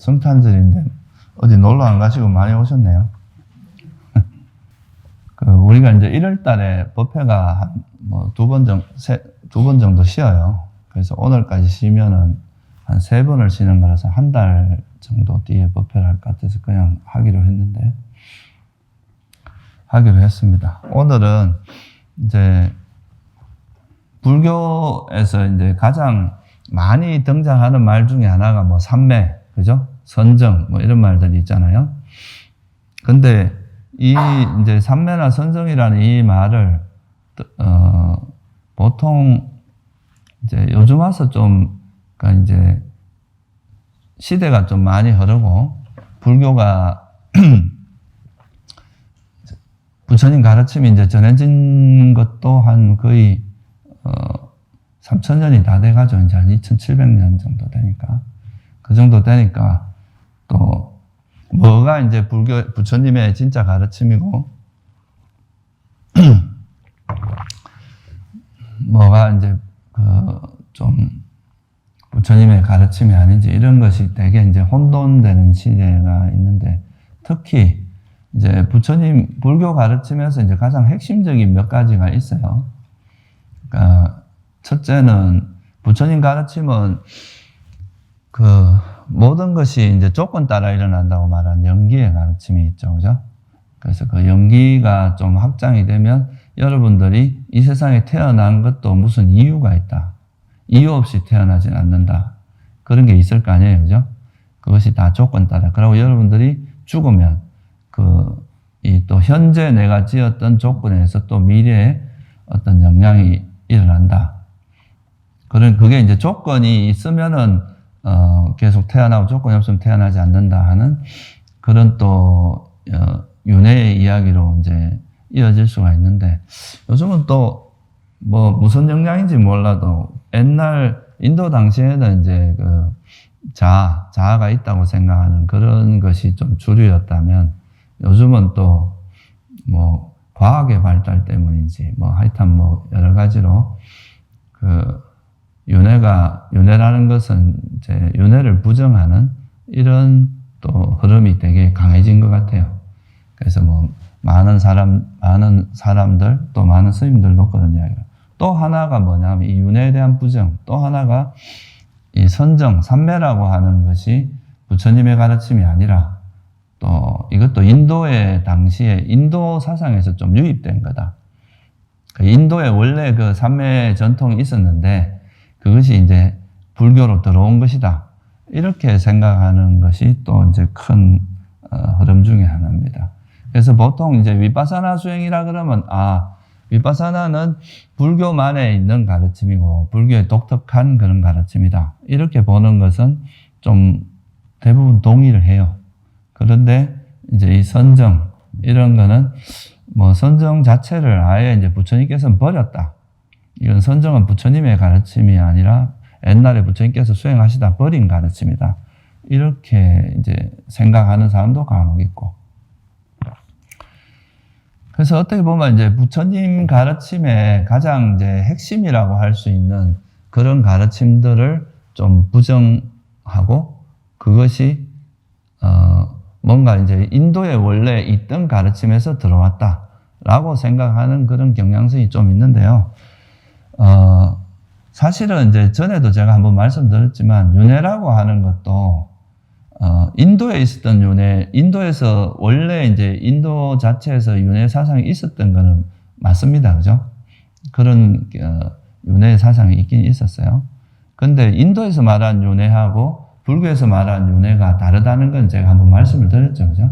성탄절인데 어디 놀러 안 가시고 많이 오셨네요. 우리가 이제 1월 달에 법회가 한 두 번 정도 쉬어요. 그래서 오늘까지 쉬면은 한 3번을 쉬는 거라서 한 달 정도 뒤에 법회를 할 것 같아서 그냥 하기로 했습니다. 오늘은 이제 불교에서 이제 가장 많이 등장하는 말 중에 하나가 뭐 삼매, 그죠? 선정, 뭐 이런 말들이 있잖아요. 근데 이 이제 삼매나 선정이라는 이 말을, 보통 이제 요즘 와서 좀, 그러니까 이제 시대가 좀 많이 흐르고, 불교가 부처님 가르침이 이제 전해진 것도 한 거의 3000년이 다 돼가죠. 이제 한 2700년 정도 되니까. 그 정도 되니까 또 뭐가 이제 부처님의 진짜 가르침이고 뭐가 이제 좀 부처님의 가르침이 아닌지 이런 것이 되게 이제 혼돈되는 시대가 있는데, 특히 이제 부처님 불교 가르침에서 이제 가장 핵심적인 몇 가지가 있어요. 그러니까 첫째는 부처님 가르침은 그 모든 것이 이제 조건 따라 일어난다고 말한 영기의 가르침이 있죠, 그죠? 그래서 그 영기가 좀 확장이 되면 여러분들이 이 세상에 태어난 것도 무슨 이유가 있다. 이유 없이 태어나진 않는다. 그런 게 있을 거 아니에요, 그죠? 그것이 다 조건 따라. 그리고 여러분들이 죽으면 이 또 현재 내가 지었던 조건에서 또 미래에 어떤 영향이 일어난다. 그게 이제 조건이 있으면은, 계속 태어나고 조건이 없으면 태어나지 않는다 하는 그런 또, 윤회의 이야기로 이제 이어질 수가 있는데, 요즘은 또 무슨 영향인지 몰라도 옛날 인도 당시에는 이제 자아가 있다고 생각하는 그런 것이 좀 주류였다면, 요즘은 또 과학의 발달 때문인지 하여튼 여러 가지로 윤회라는 것은 이제 윤회를 부정하는 이런 또 흐름이 되게 강해진 것 같아요. 그래서 많은 사람들 또 많은 스님들도 그런 이야기를. 또 하나가 뭐냐면 이 윤회에 대한 부정, 또 하나가 이 선정, 삼매라고 하는 것이 부처님의 가르침이 아니라 또 이것도 인도의 당시에 인도 사상에서 좀 유입된 거다. 인도에 원래 그 삼매 전통이 있었는데 그것이 이제 불교로 들어온 것이다. 이렇게 생각하는 것이 또 이제 큰 흐름 중에 하나입니다. 그래서 보통 이제 위파사나 수행이라 그러면 위파사나는 불교만에 있는 가르침이고 불교의 독특한 그런 가르침이다. 이렇게 보는 것은 좀 대부분 동의를 해요. 그런데 이제 이 선정 이런 거는 선정 자체를 아예 이제 부처님께서는 버렸다. 이건 선정은 부처님의 가르침이 아니라 옛날에 부처님께서 수행하시다 버린 가르침이다. 이렇게 이제 생각하는 사람도 간혹 있고. 그래서 어떻게 보면 이제 부처님 가르침의 가장 이제 핵심이라고 할 수 있는 그런 가르침들을 좀 부정하고 그것이 뭔가 이제 인도에 원래 있던 가르침에서 들어왔다라고 생각하는 그런 경향성이 좀 있는데요. 사실은 이제 전에도 제가 한번 말씀드렸지만 윤회라고 하는 것도 인도에 있었던 윤회, 인도에서 원래 이제 인도 자체에서 윤회 사상이 있었던 거는 맞습니다. 그죠? 그런 윤회 사상이 있긴 있었어요. 근데 인도에서 말한 윤회하고 불교에서 말한 윤회가 다르다는 건 제가 한번 말씀을 드렸죠. 그죠?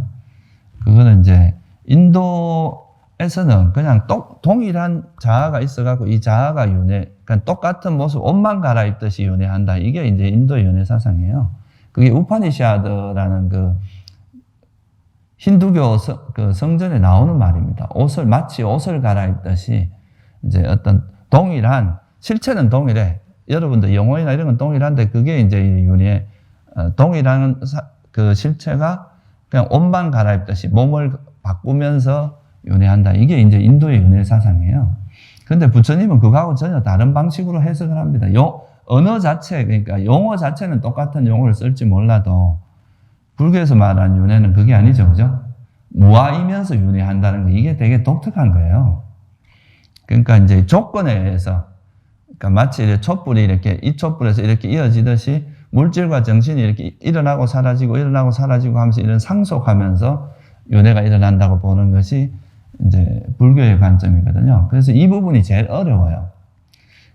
그거는 이제 인도에서는 그냥 동일한 자아가 있어갖고 이 자아가 윤회, 그러니까 똑같은 모습, 옷만 갈아입듯이 윤회한다. 이게 이제 인도의 윤회 사상이에요. 그게 우파니샤드라는 그 힌두교 그 성전에 나오는 말입니다. 마치 옷을 갈아입듯이 이제 어떤 동일한, 실체는 동일해. 여러분들 영어나 이런 건 동일한데 그게 이제 윤회, 동일한 그 실체가 그냥 옷만 갈아입듯이 몸을 바꾸면서 윤회한다. 이게 이제 인도의 윤회 사상이에요. 근데 부처님은 그거하고 전혀 다른 방식으로 해석을 합니다. 언어 자체, 그러니까 용어 자체는 똑같은 용어를 쓸지 몰라도 불교에서 말하는 윤회는 그게 아니죠. 그죠? 무아이면서 윤회한다는 거, 이게 되게 독특한 거예요. 그러니까 이제 조건에 의해서, 그러니까 마치 촛불이 이렇게, 이 촛불에서 이렇게 이어지듯이 물질과 정신이 이렇게 일어나고 사라지고 하면서 이런 상속하면서 윤회가 일어난다고 보는 것이 이제 불교의 관점이거든요. 그래서 이 부분이 제일 어려워요.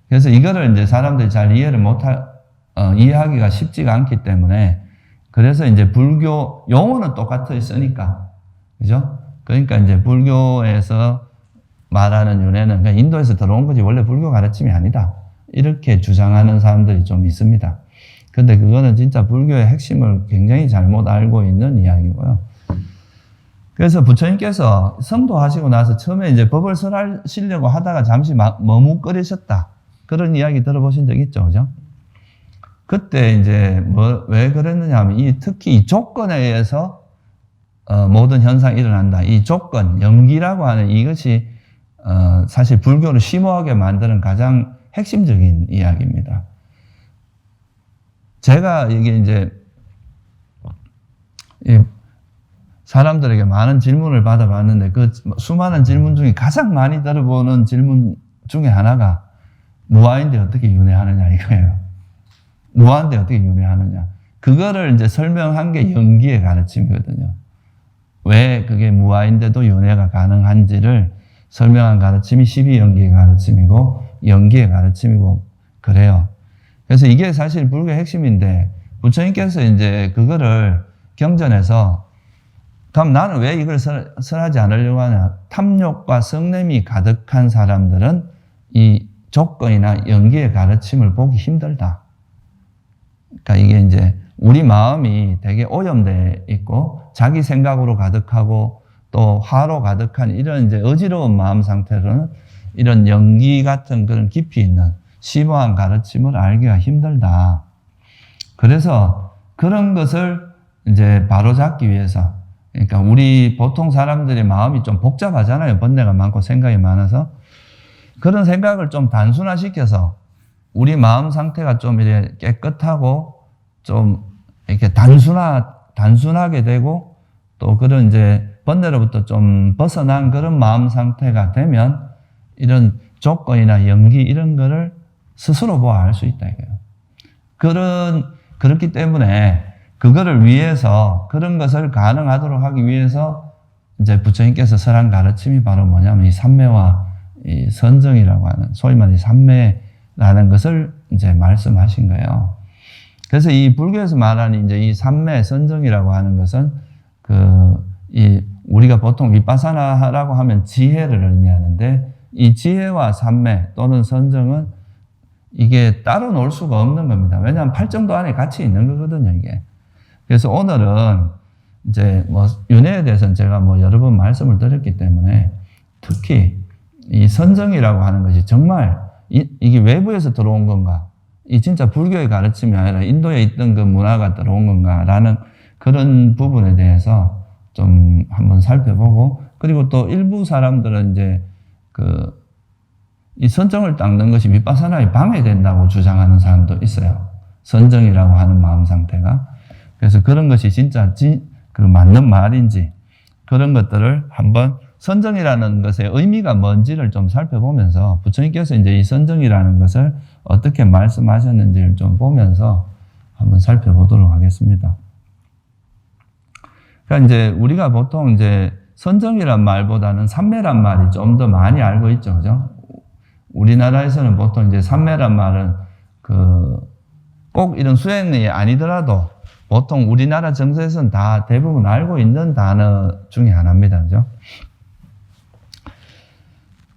그래서 이거를 이제 사람들이 잘 이해하기가 쉽지가 않기 때문에, 그래서 이제 불교 용어는 똑같이 쓰니까, 그죠? 그러니까 이제 불교에서 말하는 윤회는 그냥 인도에서 들어온 거지 원래 불교 가르침이 아니다, 이렇게 주장하는 사람들이 좀 있습니다. 근데 그거는 진짜 불교의 핵심을 굉장히 잘못 알고 있는 이야기고요. 그래서 부처님께서 성도하시고 나서 처음에 이제 법을 설하시려고 하다가 잠시 머뭇거리셨다, 그런 이야기 들어보신 적 있죠, 그죠? 그때 이제 왜 그랬느냐 하면 특히 이 조건에 의해서 모든 현상이 일어난다. 이 조건, 연기라고 하는 이것이 사실 불교를 심오하게 만드는 가장 핵심적인 이야기입니다. 제가 이게 이제 사람들에게 많은 질문을 받아봤는데, 그 수많은 질문 중에 가장 많이 들어보는 질문 중에 하나가 무아인데 어떻게 윤회하느냐 이거예요. 무아인데 어떻게 윤회하느냐. 그거를 이제 설명한 게 연기의 가르침이거든요. 왜 그게 무아인데도 윤회가 가능한지를 설명한 가르침이 12연기의 가르침이고 연기의 가르침이고 그래요. 그래서 이게 사실 불교의 핵심인데, 부처님께서 이제 그거를 경전에서, 그럼 나는 왜 이걸 설하지 않으려고 하냐. 탐욕과 성냄이 가득한 사람들은 이 조건이나 연기의 가르침을 보기 힘들다. 그러니까 이게 이제 우리 마음이 되게 오염돼 있고 자기 생각으로 가득하고 또 화로 가득한 이런 이제 어지러운 마음 상태로는 이런 연기 같은 그런 깊이 있는 심오한 가르침을 알기가 힘들다. 그래서 그런 것을 이제 바로잡기 위해서, 그러니까 우리 보통 사람들의 마음이 좀 복잡하잖아요. 번뇌가 많고 생각이 많아서. 그런 생각을 좀 단순화시켜서 우리 마음 상태가 좀 이렇게 깨끗하고 좀 이렇게 단순하게 되고 또 그런 이제 번뇌로부터 좀 벗어난 그런 마음 상태가 되면 이런 조건이나 연기 이런 거를 스스로 보아 알 수 있다 이거예요. 그렇기 때문에 그거를 위해서, 그런 것을 가능하도록 하기 위해서 이제 부처님께서 설한 가르침이 바로 뭐냐면 이 삼매와 이 선정이라고 하는, 소위 말해 삼매라는 것을 이제 말씀하신 거예요. 그래서 이 불교에서 말하는 이제 이 삼매 선정이라고 하는 것은 우리가 보통 위파사나라고 하면 지혜를 의미하는데, 이 지혜와 삼매 또는 선정은 이게 따로 놀 수가 없는 겁니다. 왜냐하면 팔정도 안에 같이 있는 거거든요, 이게. 그래서 오늘은 이제 윤회에 대해서는 제가 여러 번 말씀을 드렸기 때문에 특히 이 선정이라고 하는 것이 정말 이게 외부에서 들어온 건가? 이 진짜 불교의 가르침이 아니라 인도에 있던 그 문화가 들어온 건가라는 그런 부분에 대해서 좀 한번 살펴보고, 그리고 또 일부 사람들은 이제 이 선정을 닦는 것이 위파사나에 방해된다고 주장하는 사람도 있어요. 선정이라고 하는 마음 상태가. 그래서 그런 것이 진짜 맞는 말인지 그런 것들을 한번, 선정이라는 것의 의미가 뭔지를 좀 살펴보면서 부처님께서 이제 이 선정이라는 것을 어떻게 말씀하셨는지를 좀 보면서 한번 살펴보도록 하겠습니다. 그러니까 이제 우리가 보통 이제 선정이란 말보다는 삼매란 말이 좀 더 많이 알고 있죠, 그죠? 우리나라에서는 보통 이제 삼매란 말은 꼭 이런 수행이 아니더라도 보통 우리나라 정서에서는 다 대부분 알고 있는 단어 중에 하나입니다, 그죠?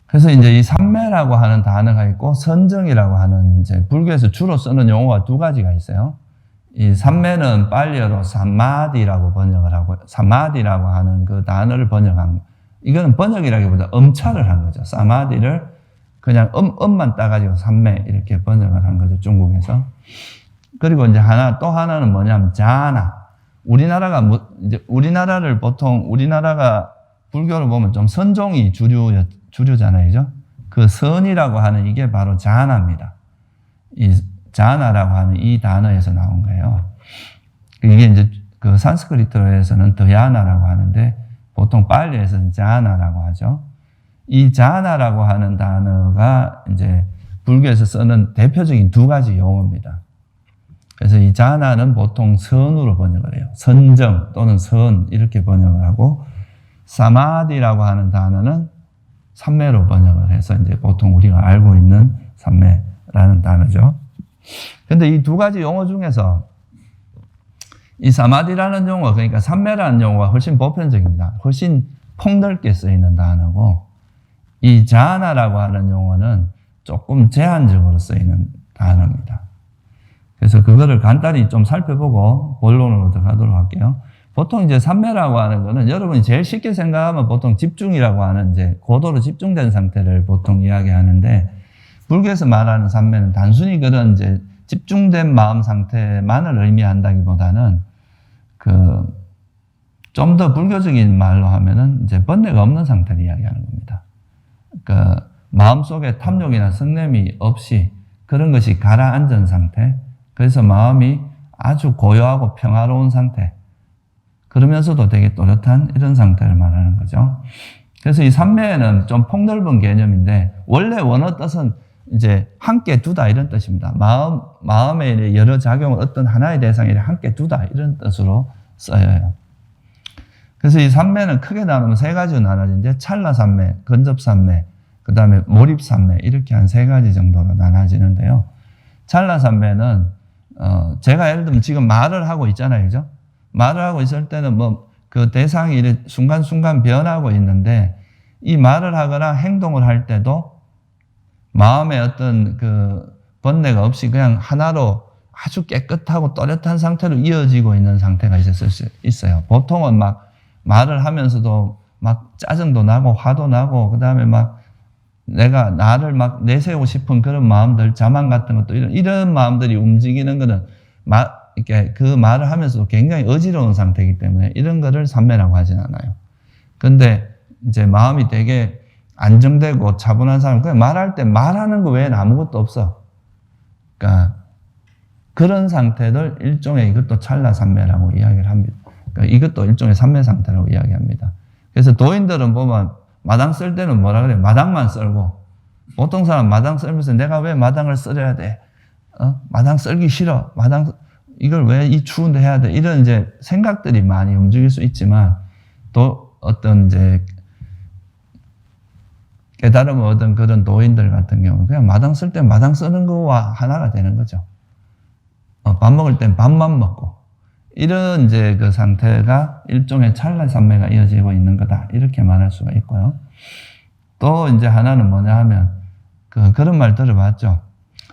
그래서 이제 이 삼매라고 하는 단어가 있고 선정이라고 하는 이제 불교에서 주로 쓰는 용어가 두 가지가 있어요. 이 삼매는 팔리어로 사마디라고 번역을 하고, 사마디라고 하는 그 단어를 번역한, 이거는 번역이라기보다 엄차를 한 거죠. 사마디를 그냥 엄만 따가지고 삼매 이렇게 번역을 한 거죠, 중국에서. 그리고 이제 또 하나는 뭐냐면 자나. 우리나라를 보통 우리나라가 불교를 보면 좀 선종이 주류잖아요, 그죠? 그 선이라고 하는 이게 바로 자나입니다. 이 자나라고 하는 이 단어에서 나온 거예요. 이게 이제 그 산스크리트어에서는 더야나라고 하는데 보통 빨리에서는 자나라고 하죠. 이 자나라고 하는 단어가 이제 불교에서 쓰는 대표적인 두 가지 용어입니다. 그래서 이 자나는 보통 선으로 번역을 해요. 선정 또는 선 이렇게 번역을 하고, 사마디라고 하는 단어는 삼매로 번역을 해서 이제 보통 우리가 알고 있는 삼매라는 단어죠. 근데 이 두 가지 용어 중에서 이 사마디라는 용어, 그러니까 삼매라는 용어가 훨씬 보편적입니다. 훨씬 폭넓게 쓰이는 단어고, 이 자나라고 하는 용어는 조금 제한적으로 쓰이는 단어입니다. 그래서 그거를 간단히 좀 살펴보고 본론으로 들어가도록 할게요. 보통 이제 삼매라고 하는 거는 여러분이 제일 쉽게 생각하면 보통 집중이라고 하는 이제 고도로 집중된 상태를 보통 이야기하는데, 불교에서 말하는 삼매는 단순히 그런 이제 집중된 마음 상태만을 의미한다기보다는 좀 더 불교적인 말로 하면은 이제 번뇌가 없는 상태를 이야기하는 겁니다. 마음속에 탐욕이나 성냄이 없이 그런 것이 가라앉은 상태, 그래서 마음이 아주 고요하고 평화로운 상태, 그러면서도 되게 또렷한 이런 상태를 말하는 거죠. 그래서 이 삼매는 좀 폭넓은 개념인데, 원래 원어 뜻은 이제 함께 두다 이런 뜻입니다. 마음의 여러 작용을 어떤 하나의 대상에 함께 두다 이런 뜻으로 쓰여요. 그래서 이 삼매는 크게 나누면 세 가지로 나눠지는데, 찰나삼매, 근접삼매, 그 다음에 몰입삼매, 이렇게 한 세 가지 정도로 나눠지는데요. 찰나삼매는 제가 예를 들면 지금 말을 하고 있잖아요, 그죠? 말을 하고 있을 때는 그 대상이 순간순간 변하고 있는데, 이 말을 하거나 행동을 할 때도 마음에 어떤 그 번뇌가 없이 그냥 하나로 아주 깨끗하고 또렷한 상태로 이어지고 있는 상태가 있을 수 있어요. 보통은 막 말을 하면서도 막 짜증도 나고 화도 나고, 그 다음에 막 내가 나를 막 내세우고 싶은 그런 마음들, 자만 같은 것도 이런 마음들이 움직이는 거는 이렇게 그 말을 하면서도 굉장히 어지러운 상태이기 때문에 이런 거를 삼매라고 하진 않아요. 근데 이제 마음이 되게 안정되고 차분한 사람, 그냥 말할 때 말하는 거 외에는 아무것도 없어. 그러니까 그런 상태를 일종의 이것도 찰나삼매라고 이야기를 합니다. 그러니까 이것도 일종의 삼매 상태라고 이야기합니다. 그래서 도인들은 보면 마당 쓸 때는 뭐라 그래요? 마당만 썰고, 보통 사람 마당 썰면서 내가 왜 마당을 썰어야 돼? 마당 썰기 싫어. 이걸 왜 이 추운데 해야 돼? 이런 이제 생각들이 많이 움직일 수 있지만, 또 어떤 이제 깨달음을 얻은 그런 도인들 같은 경우는 그냥 마당 쓸 때 마당 쓰는 거와 하나가 되는 거죠. 밥 먹을 땐 밥만 먹고, 이런 이제 그 상태가 일종의 찰나삼매가 이어지고 있는 거다, 이렇게 말할 수가 있고요. 또 이제 하나는 뭐냐 하면, 그런 말 들어봤죠.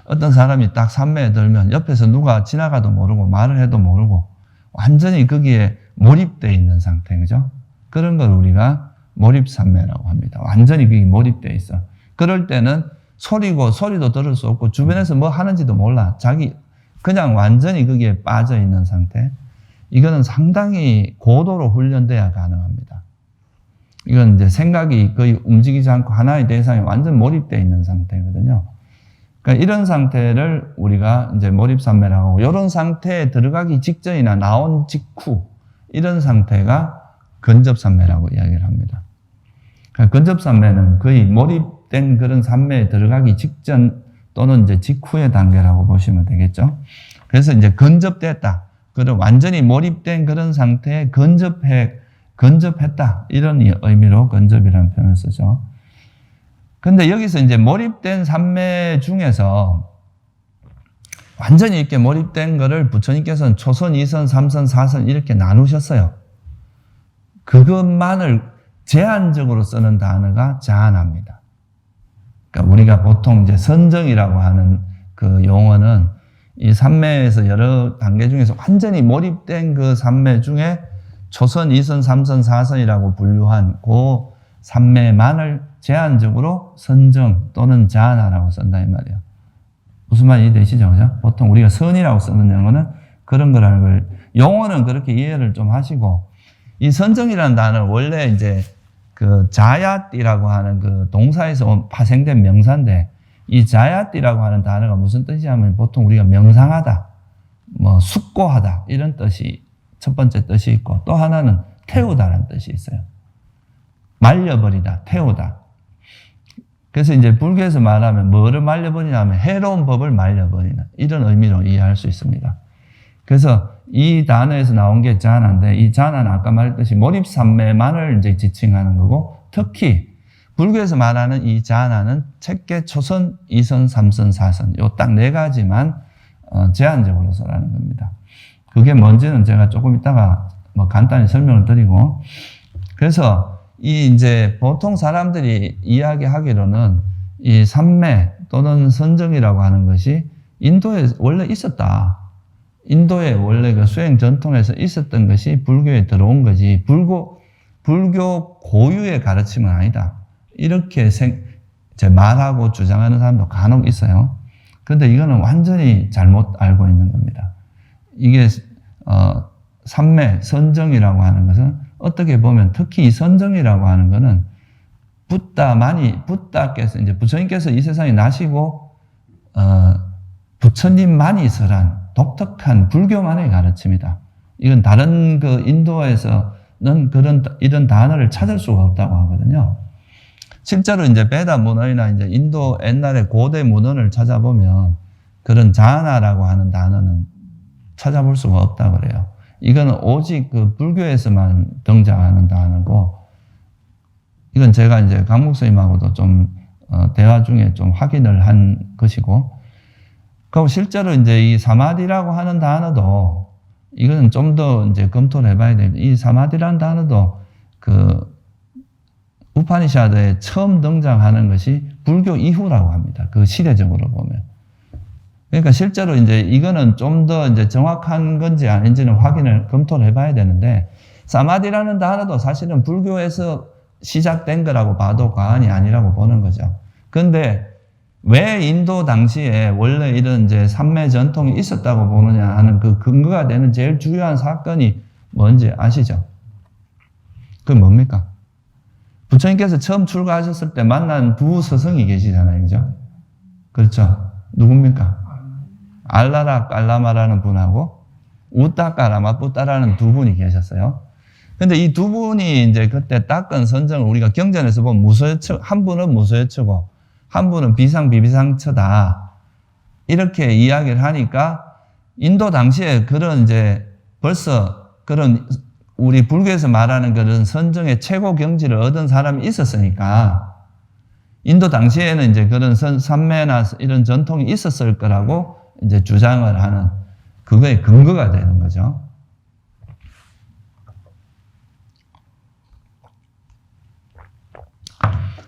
어떤 사람이 딱 삼매에 들면 옆에서 누가 지나가도 모르고 말을 해도 모르고 완전히 거기에 몰입되어 있는 상태, 그죠? 그런 걸 우리가 몰입삼매라고 합니다. 완전히 그게 몰입되어 있어. 그럴 때는 소리도 들을 수 없고 주변에서 뭐 하는지도 몰라. 그냥 완전히 거기에 빠져 있는 상태. 이거는 상당히 고도로 훈련돼야 가능합니다. 이건 이제 생각이 거의 움직이지 않고 하나의 대상에 완전 몰입되어 있는 상태거든요. 그러니까 이런 상태를 우리가 이제 몰입삼매라고 하고, 이런 상태에 들어가기 직전이나 나온 직후, 이런 상태가 근접삼매라고 이야기를 합니다. 그러니까 근접삼매는 거의 몰입된 그런 삼매에 들어가기 직전 또는 이제 직후의 단계라고 보시면 되겠죠. 그래서 이제 근접됐다, 그런 완전히 몰입된 그런 상태에 근접했다, 이런 의미로 근접이라는 표현을 쓰죠. 근데 여기서 이제 몰입된 삼매 중에서 완전히 이렇게 몰입된 거를 부처님께서는 초선, 2선, 3선, 4선 이렇게 나누셨어요. 그것만을 제한적으로 쓰는 단어가 자나입니다. 그러니까 우리가 보통 이제 선정이라고 하는 그 용어는 이 삼매에서 여러 단계 중에서 완전히 몰입된 그 삼매 중에 초선, 2선, 3선, 4선이라고 분류한 그 삼매만을 제한적으로 선정 또는 자나라고 쓴다 이 말이에요. 무슨 말이 되시죠? 그죠? 보통 우리가 선이라고 쓰는 용어는 그런 거라는 걸, 용어는 그렇게 이해를 좀 하시고, 이 선정이라는 단어는 원래 이제 그 자야띠라고 하는 그 동사에서 파생된 명사인데, 이 자야띠라고 하는 단어가 무슨 뜻이냐면 보통 우리가 명상하다, 숙고하다 이런 뜻이 첫 번째 뜻이 있고 또 하나는 태우다라는 뜻이 있어요. 말려버리다, 태우다. 그래서 이제 불교에서 말하면 뭐를 말려버리냐 하면 해로운 법을 말려버리는 이런 의미로 이해할 수 있습니다. 그래서 이 단어에서 나온 게 자나인데 이 자나는 아까 말했듯이 몰입삼매만을 이제 지칭하는 거고 특히 불교에서 말하는 이 자나는 책계, 초선, 이선, 삼선, 사선 요 딱 네 가지만 제한적으로 써라는 겁니다. 그게 뭔지는 제가 조금 이따가 뭐 간단히 설명을 드리고 그래서 이 이제 보통 사람들이 이야기하기로는 이 삼매 또는 선정이라고 하는 것이 인도에 원래 있었다. 인도에 원래 그 수행 전통에서 있었던 것이 불교에 들어온 거지 불교 고유의 가르침은 아니다. 이렇게 말하고 주장하는 사람도 간혹 있어요. 그런데 이거는 완전히 잘못 알고 있는 겁니다. 이게 삼매, 선정이라고 하는 것은 어떻게 보면 특히 이 선정이라고 하는 것은 부다께서 이제 부처님께서 이 세상에 나시고 부처님만이 설한 독특한 불교만의 가르침이다. 이건 다른 그 인도에서는 이런 단어를 찾을 수가 없다고 하거든요. 실제로 이제 베다 문헌이나 이제 인도 옛날의 고대 문헌을 찾아보면 그런 자나라고 하는 단어는 찾아볼 수가 없다고 그래요. 이거는 오직 그 불교에서만 등장하는 단어고, 이건 제가 이제 강목 스님하고도 좀, 대화 중에 좀 확인을 한 것이고, 그리고 실제로 이제 이 사마디라고 하는 단어도, 이거는 좀 더 이제 검토를 해봐야 됩니다. 이 사마디라는 단어도 그 우파니샤드에 처음 등장하는 것이 불교 이후라고 합니다. 그 시대적으로 보면. 그러니까 실제로 이제 이거는 좀 더 이제 정확한 건지 아닌지는 검토를 해봐야 되는데, 사마디라는 단어도 사실은 불교에서 시작된 거라고 봐도 과언이 아니라고 보는 거죠. 그런데 왜 인도 당시에 원래 이런 이제 삼매 전통이 있었다고 보느냐 하는 그 근거가 되는 제일 중요한 사건이 뭔지 아시죠? 그게 뭡니까? 부처님께서 처음 출가하셨을 때 만난 두 스승이 계시잖아요. 그죠? 그렇죠? 누굽니까? 알라라 깔라마라는 분하고 우따까라마뿌따라는 두 분이 계셨어요. 근데 이 두 분이 이제 그때 닦은 선정을 우리가 경전에서 보면 무소여처, 한 분은 무소여처고 한 분은 비상비비상처다. 이렇게 이야기를 하니까 인도 당시에 그런 이제 벌써 그런 우리 불교에서 말하는 그런 선정의 최고 경지를 얻은 사람이 있었으니까 인도 당시에는 이제 그런 삼매나 이런 전통이 있었을 거라고 이제 주장을 하는 그거의 근거가 되는 거죠.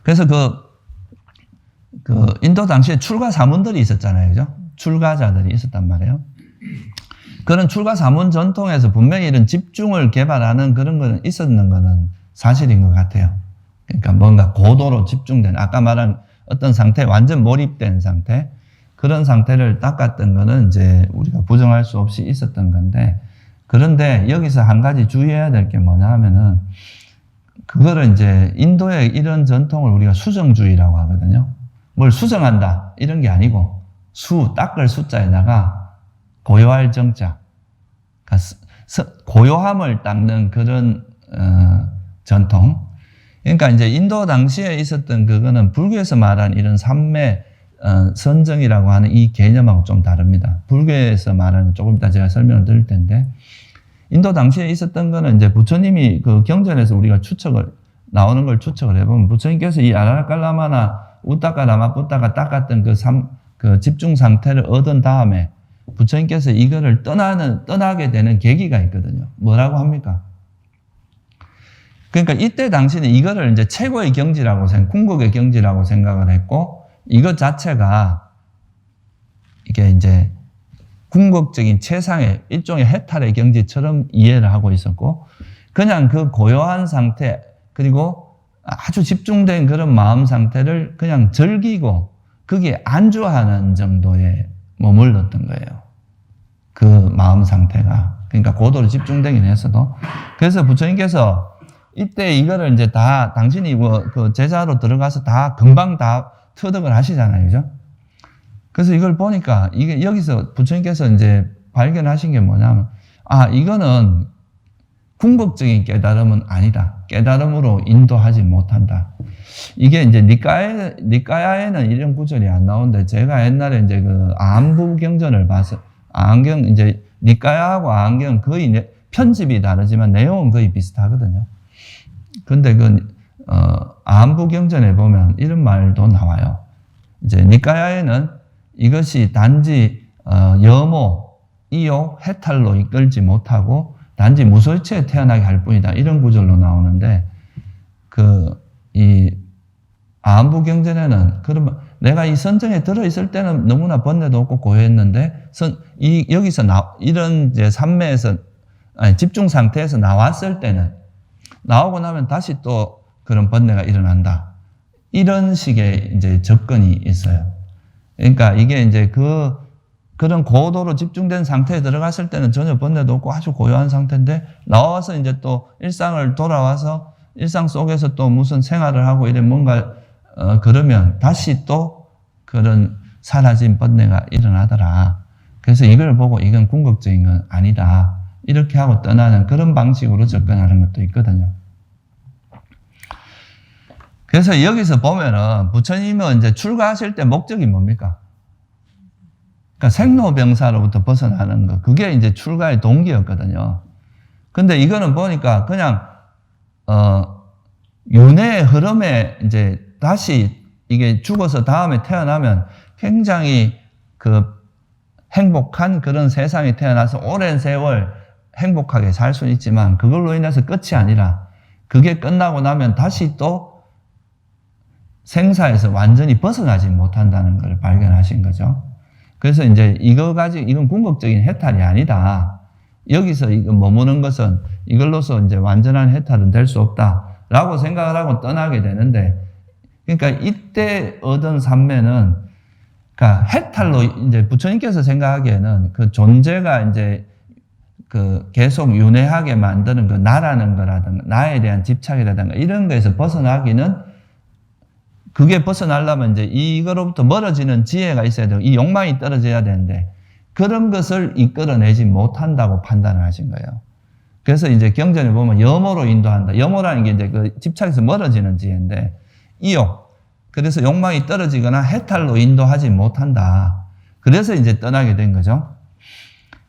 그래서 그 인도 당시에 출가 사문들이 있었잖아요. 그죠? 출가자들이 있었단 말이에요. 그런 출가 사문 전통에서 분명히 이런 집중을 개발하는 그런 거는 있었는 거는 사실인 것 같아요. 그러니까 뭔가 고도로 집중된, 아까 말한 어떤 상태, 완전 몰입된 상태, 그런 상태를 닦았던 거는 이제 우리가 부정할 수 없이 있었던 건데, 그런데 여기서 한 가지 주의해야 될 게 뭐냐 하면은, 그거를 이제 인도의 이런 전통을 우리가 수정주의라고 하거든요. 뭘 수정한다, 이런 게 아니고, 닦을 숫자에다가 고요할 정자, 그러니까 고요함을 닦는 그런 전통. 그러니까 이제 인도 당시에 있었던 그거는 불교에서 말한 이런 삼매 선정이라고 하는 이 개념하고 좀 다릅니다. 불교에서 말하는 조금 이따 제가 설명을 드릴 텐데, 인도 당시에 있었던 거는 이제 부처님이 그 경전에서 우리가 나오는 걸 추측을 해보면 부처님께서 이 아라라깔라마나 우따까라마뿌따가 닦았던 그 집중 상태를 얻은 다음에 부처님께서 이거를 떠나게 되는 계기가 있거든요. 뭐라고 합니까? 그러니까 이때 당시는 이거를 이제 최고의 경지라고 궁극의 경지라고 생각을 했고, 이것 자체가 이게 이제 궁극적인 최상의 일종의 해탈의 경지처럼 이해를 하고 있었고, 그냥 그 고요한 상태, 그리고 아주 집중된 그런 마음 상태를 그냥 즐기고 거기에 안주하는 정도에 머물렀던 거예요. 그 마음 상태가. 그러니까 고도로 집중되긴 했어도. 그래서 부처님께서 이때 이거를 이제 다 당신이 그 제자로 들어가서 다 금방 다 터득을 하시잖아요. 그죠? 그래서 이걸 보니까 이게 여기서 부처님께서 이제 발견하신 게 뭐냐면, 이거는 궁극적인 깨달음은 아니다. 깨달음으로 인도하지 못한다. 이게 이제 니까야에는 이런 구절이 안 나오는데 제가 옛날에 이제 그 아한부경전을 봐서 아한경 이제 니까야하고 아한경 거의 편집이 다르지만 내용은 거의 비슷하거든요. 근데 아한부경전에 보면 이런 말도 나와요. 이제 니까야에는 이것이 단지 여모, 이욕, 해탈로 이끌지 못하고 단지 무소유체에 태어나게 할 뿐이다. 이런 구절로 나오는데 이 아한부경전에는 그러면 내가 이 선정에 들어있을 때는 너무나 번뇌도 없고 고요했는데 여기서 이런 이제 삼매에서 집중 상태에서 나왔을 때는 나오고 나면 다시 또 그런 번뇌가 일어난다. 이런 식의 이제 접근이 있어요. 그러니까 이게 이제 그런 고도로 집중된 상태에 들어갔을 때는 전혀 번뇌도 없고 아주 고요한 상태인데 나와서 이제 또 일상을 돌아와서 일상 속에서 또 무슨 생활을 하고 이래 뭔가 그러면 다시 또 그런 사라진 번뇌가 일어나더라. 그래서 이걸 보고 이건 궁극적인 건 아니다. 이렇게 하고 떠나는 그런 방식으로 접근하는 것도 있거든요. 그래서 여기서 보면은 부처님은 이제 출가하실 때 목적이 뭡니까? 그러니까 생로병사로부터 벗어나는 거. 그게 이제 출가의 동기였거든요. 근데 이거는 보니까 그냥, 윤회의 흐름에 이제 다시 이게 죽어서 다음에 태어나면 굉장히 행복한 그런 세상에 태어나서 오랜 세월 행복하게 살 수는 있지만 그걸로 인해서 끝이 아니라 그게 끝나고 나면 다시 또 생사에서 완전히 벗어나지 못한다는 걸 발견하신 거죠. 그래서 이제 이건 궁극적인 해탈이 아니다. 여기서 머무는 것은 이걸로서 이제 완전한 해탈은 될 수 없다라고 생각을 하고 떠나게 되는데, 그러니까 이때 얻은 삼매는, 그러니까 해탈로 이제 부처님께서 생각하기에는 그 존재가 이제 계속 윤회하게 만드는 나라는 거라든가, 나에 대한 집착이라든가 이런 거에서 벗어나기는 그게 벗어나려면 이제 이거로부터 멀어지는 지혜가 있어야 되고 이 욕망이 떨어져야 되는데 그런 것을 이끌어내지 못한다고 판단을 하신 거예요. 그래서 이제 경전에 보면 염호로 인도한다. 염호라는 게 이제 그 집착에서 멀어지는 지혜인데 이욕. 그래서 욕망이 떨어지거나 해탈로 인도하지 못한다. 그래서 이제 떠나게 된 거죠.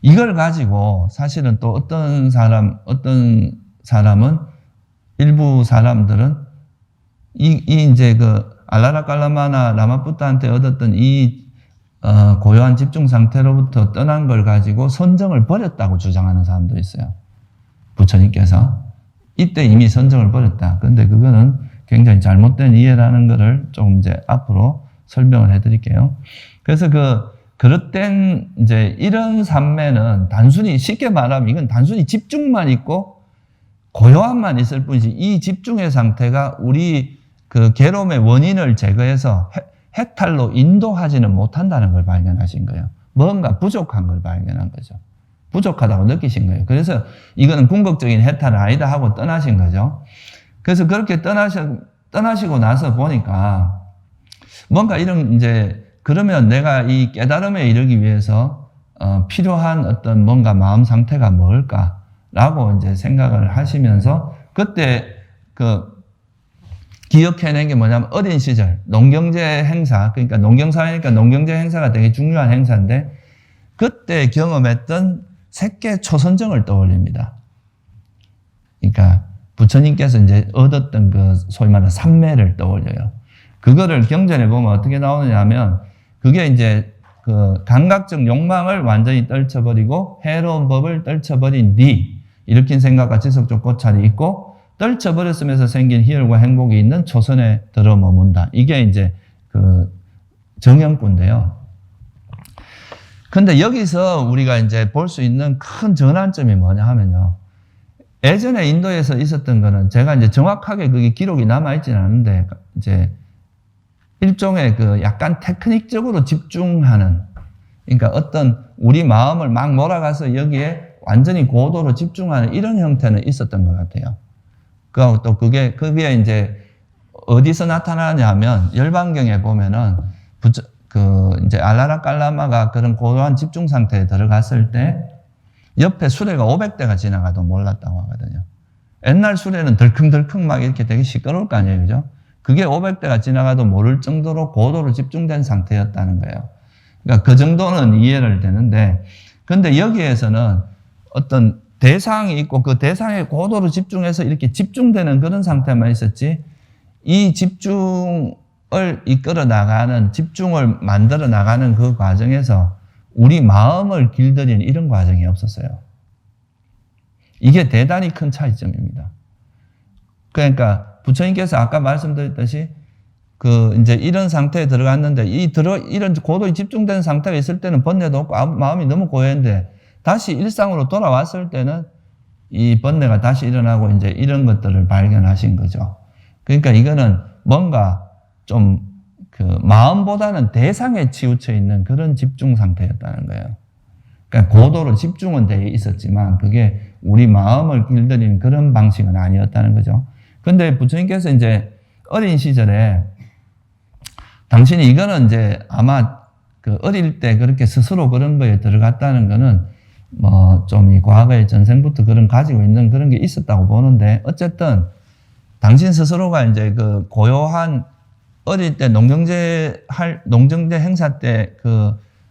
이걸 가지고 사실은 또 어떤 사람은 일부 사람들은 이제 알라라칼라마나 라마푸타한테 얻었던 고요한 집중 상태로부터 떠난 걸 가지고 선정을 버렸다고 주장하는 사람도 있어요. 부처님께서. 이때 이미 선정을 버렸다. 근데 그거는 굉장히 잘못된 이해라는 거를 조금 이제 앞으로 설명을 해 드릴게요. 그래서 그릇된 이제 이런 삼매는 단순히 쉽게 말하면 이건 단순히 집중만 있고 고요함만 있을 뿐이지 이 집중의 상태가 우리 괴로움의 원인을 제거해서 해탈로 인도하지는 못한다는 걸 발견하신 거예요. 뭔가 부족한 걸 발견한 거죠. 부족하다고 느끼신 거예요. 그래서 이거는 궁극적인 해탈은 아니다 하고 떠나신 거죠. 그래서 그렇게 떠나시고 나서 보니까 뭔가 이런 이제 그러면 내가 이 깨달음에 이르기 위해서 필요한 어떤 뭔가 마음 상태가 뭘까라고 이제 생각을 하시면서 그때 기억해낸 게 뭐냐면 어린 시절 농경제 행사, 그러니까 농경사회니까 농경제 행사가 되게 중요한 행사인데 그때 경험했던 색계 초선정을 떠올립니다. 그러니까 부처님께서 이제 얻었던 소위 말하는 삼매를 떠올려요. 그거를 경전에 보면 어떻게 나오느냐 하면 그게 이제 감각적 욕망을 완전히 떨쳐버리고 해로운 법을 떨쳐버린 뒤 일으킨 생각과 지속적 고찰이 있고 떨쳐버렸으면서 생긴 희열과 행복이 있는 초선에 들어 머문다. 이게 이제 정형구인데요. 근데 여기서 우리가 이제 볼 수 있는 큰 전환점이 뭐냐 하면요. 예전에 인도에서 있었던 거는 제가 이제 정확하게 그게 기록이 남아있지는 않은데 이제 일종의 약간 테크닉적으로 집중하는, 그러니까 어떤 우리 마음을 막 몰아가서 여기에 완전히 고도로 집중하는 이런 형태는 있었던 것 같아요. 또 그게 이제 어디서 나타나냐 하면 열반경에 보면은 이제 알라라칼라마가 그런 고요한 집중 상태에 들어갔을 때 옆에 수레가 500대가 지나가도 몰랐다고 하거든요. 옛날 수레는 덜컹덜컹 막 이렇게 되게 시끄러울 거 아니에요. 그죠? 그게 500대가 지나가도 모를 정도로 고도로 집중된 상태였다는 거예요. 그러니까 그 정도는 이해를 되는데, 근데 여기에서는 어떤 대상이 있고 그 대상에 고도로 집중해서 이렇게 집중되는 그런 상태만 있었지, 이 집중을 이끌어 나가는, 집중을 만들어 나가는 그 과정에서 우리 마음을 길들이는 이런 과정이 없었어요. 이게 대단히 큰 차이점입니다. 그러니까 부처님께서 아까 말씀드렸듯이 이제 이런 상태에 들어갔는데 이런 고도에 집중된 상태가 있을 때는 번뇌도 없고 마음이 너무 고요한데 다시 일상으로 돌아왔을 때는 이 번뇌가 다시 일어나고 이제 이런 것들을 발견하신 거죠. 그러니까 이거는 뭔가 좀 마음보다는 대상에 치우쳐 있는 그런 집중 상태였다는 거예요. 그러니까 고도로 집중은 되어 있었지만 그게 우리 마음을 길들이는 그런 방식은 아니었다는 거죠. 근데 부처님께서 이제 어린 시절에 당신이 이거는 이제 아마 어릴 때 그렇게 스스로 그런 거에 들어갔다는 거는 뭐 좀 이 과거의 전생부터 그런 가지고 있는 그런 게 있었다고 보는데 어쨌든 당신 스스로가 이제 고요한 어릴 때 농경제 행사 때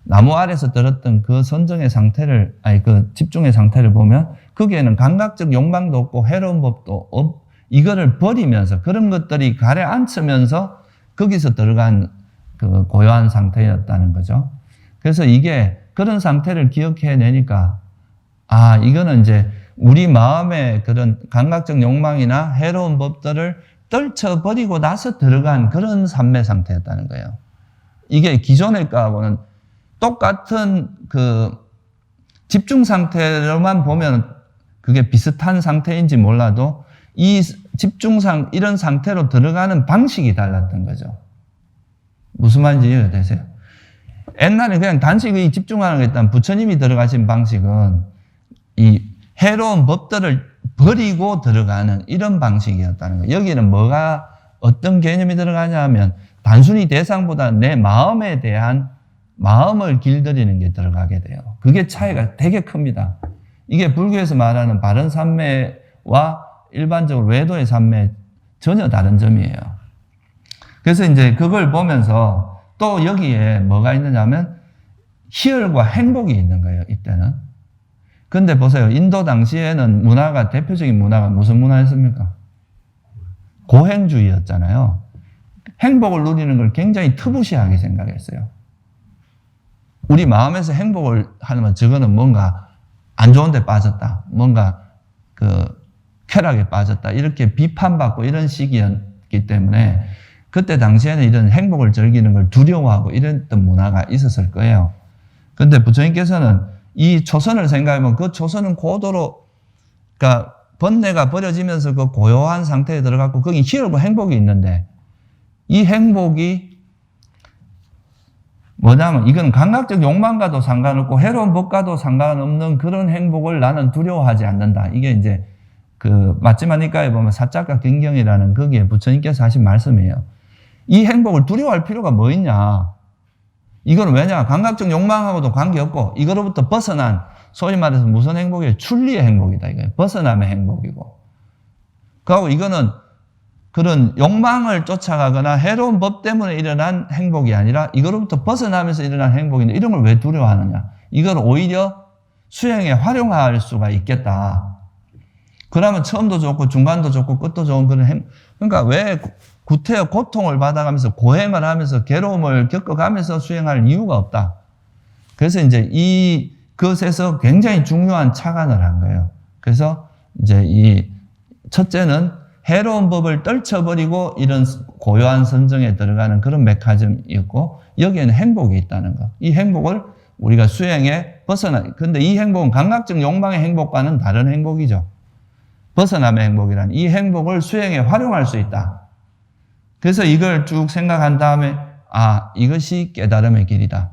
나무 아래서 들었던 그 선정의 상태를, 집중의 상태를 보면 거기에는 감각적 욕망도 없고 해로운 법도 이거를 버리면서 그런 것들이 가라앉으면서 거기서 들어간 고요한 상태였다는 거죠. 그래서 이게 그런 상태를 기억해내니까, 이거는 이제 우리 마음의 그런 감각적 욕망이나 해로운 법들을 떨쳐버리고 나서 들어간 그런 삼매 상태였다는 거예요. 이게 기존의 거하고는 똑같은 집중 상태로만 보면 그게 비슷한 상태인지 몰라도 이 이런 상태로 들어가는 방식이 달랐던 거죠. 무슨 말인지 이해되세요? 옛날에 그냥 단식의 집중하는 게 일단 부처님이 들어가신 방식은 이 해로운 법들을 버리고 들어가는 이런 방식이었다는 거예요. 여기는 어떤 개념이 들어가냐 하면 단순히 대상보다 내 마음에 대한 마음을 길들이는 게 들어가게 돼요. 그게 차이가 되게 큽니다. 이게 불교에서 말하는 바른 삼매와 일반적으로 외도의 삼매 전혀 다른 점이에요. 그래서 이제 그걸 보면서 또 여기에 뭐가 있느냐 하면 희열과 행복이 있는 거예요, 이때는. 근데 보세요. 인도 당시에는 대표적인 문화가 무슨 문화였습니까? 고행주의였잖아요. 행복을 누리는 걸 굉장히 터부시하게 생각했어요. 우리 마음에서 행복을 하면 저거는 뭔가 안 좋은 데 빠졌다. 뭔가 쾌락에 빠졌다. 이렇게 비판받고 이런 시기였기 때문에 그때 당시에는 이런 행복을 즐기는 걸 두려워하고 이랬던 문화가 있었을 거예요. 근데 부처님께서는 이 초선을 생각하면 그 초선은 고도로, 그러니까 번뇌가 버려지면서 그 고요한 상태에 들어갔고 거기 희열과 행복이 있는데 이 행복이 뭐냐면 이건 감각적 욕망과도 상관없고 해로운 법과도 상관없는 그런 행복을 나는 두려워하지 않는다. 이게 이제 마찌마니까에 보면 사자가 경경이라는 거기에 부처님께서 하신 말씀이에요. 이 행복을 두려워할 필요가 뭐 있냐? 이건 왜냐? 감각적 욕망하고도 관계없고 이거로부터 벗어난 소위 말해서 무슨 행복이에요? 출리의 행복이다. 이거예요. 벗어남의 행복이고. 그리고 이거는 그런 욕망을 쫓아가거나 해로운 법 때문에 일어난 행복이 아니라 이거로부터 벗어나면서 일어난 행복인데 이런 걸 왜 두려워하느냐? 이걸 오히려 수행에 활용할 수가 있겠다. 그러면 처음도 좋고 중간도 좋고 끝도 좋은 그런 그러니까 왜 구태여 고통을 받아가면서 고행을 하면서 괴로움을 겪어가면서 수행할 이유가 없다. 그래서 이제 이것에서 굉장히 중요한 착안을 한 거예요. 그래서 이제 이 첫째는 해로운 법을 떨쳐버리고 이런 고요한 선정에 들어가는 그런 메커니즘이었고 여기에는 행복이 있다는 거. 이 행복을 우리가 수행에 근데 이 행복은 감각적 욕망의 행복과는 다른 행복이죠. 벗어남의 행복이란 이 행복을 수행에 활용할 수 있다. 그래서 이걸 쭉 생각한 다음에 이것이 깨달음의 길이다.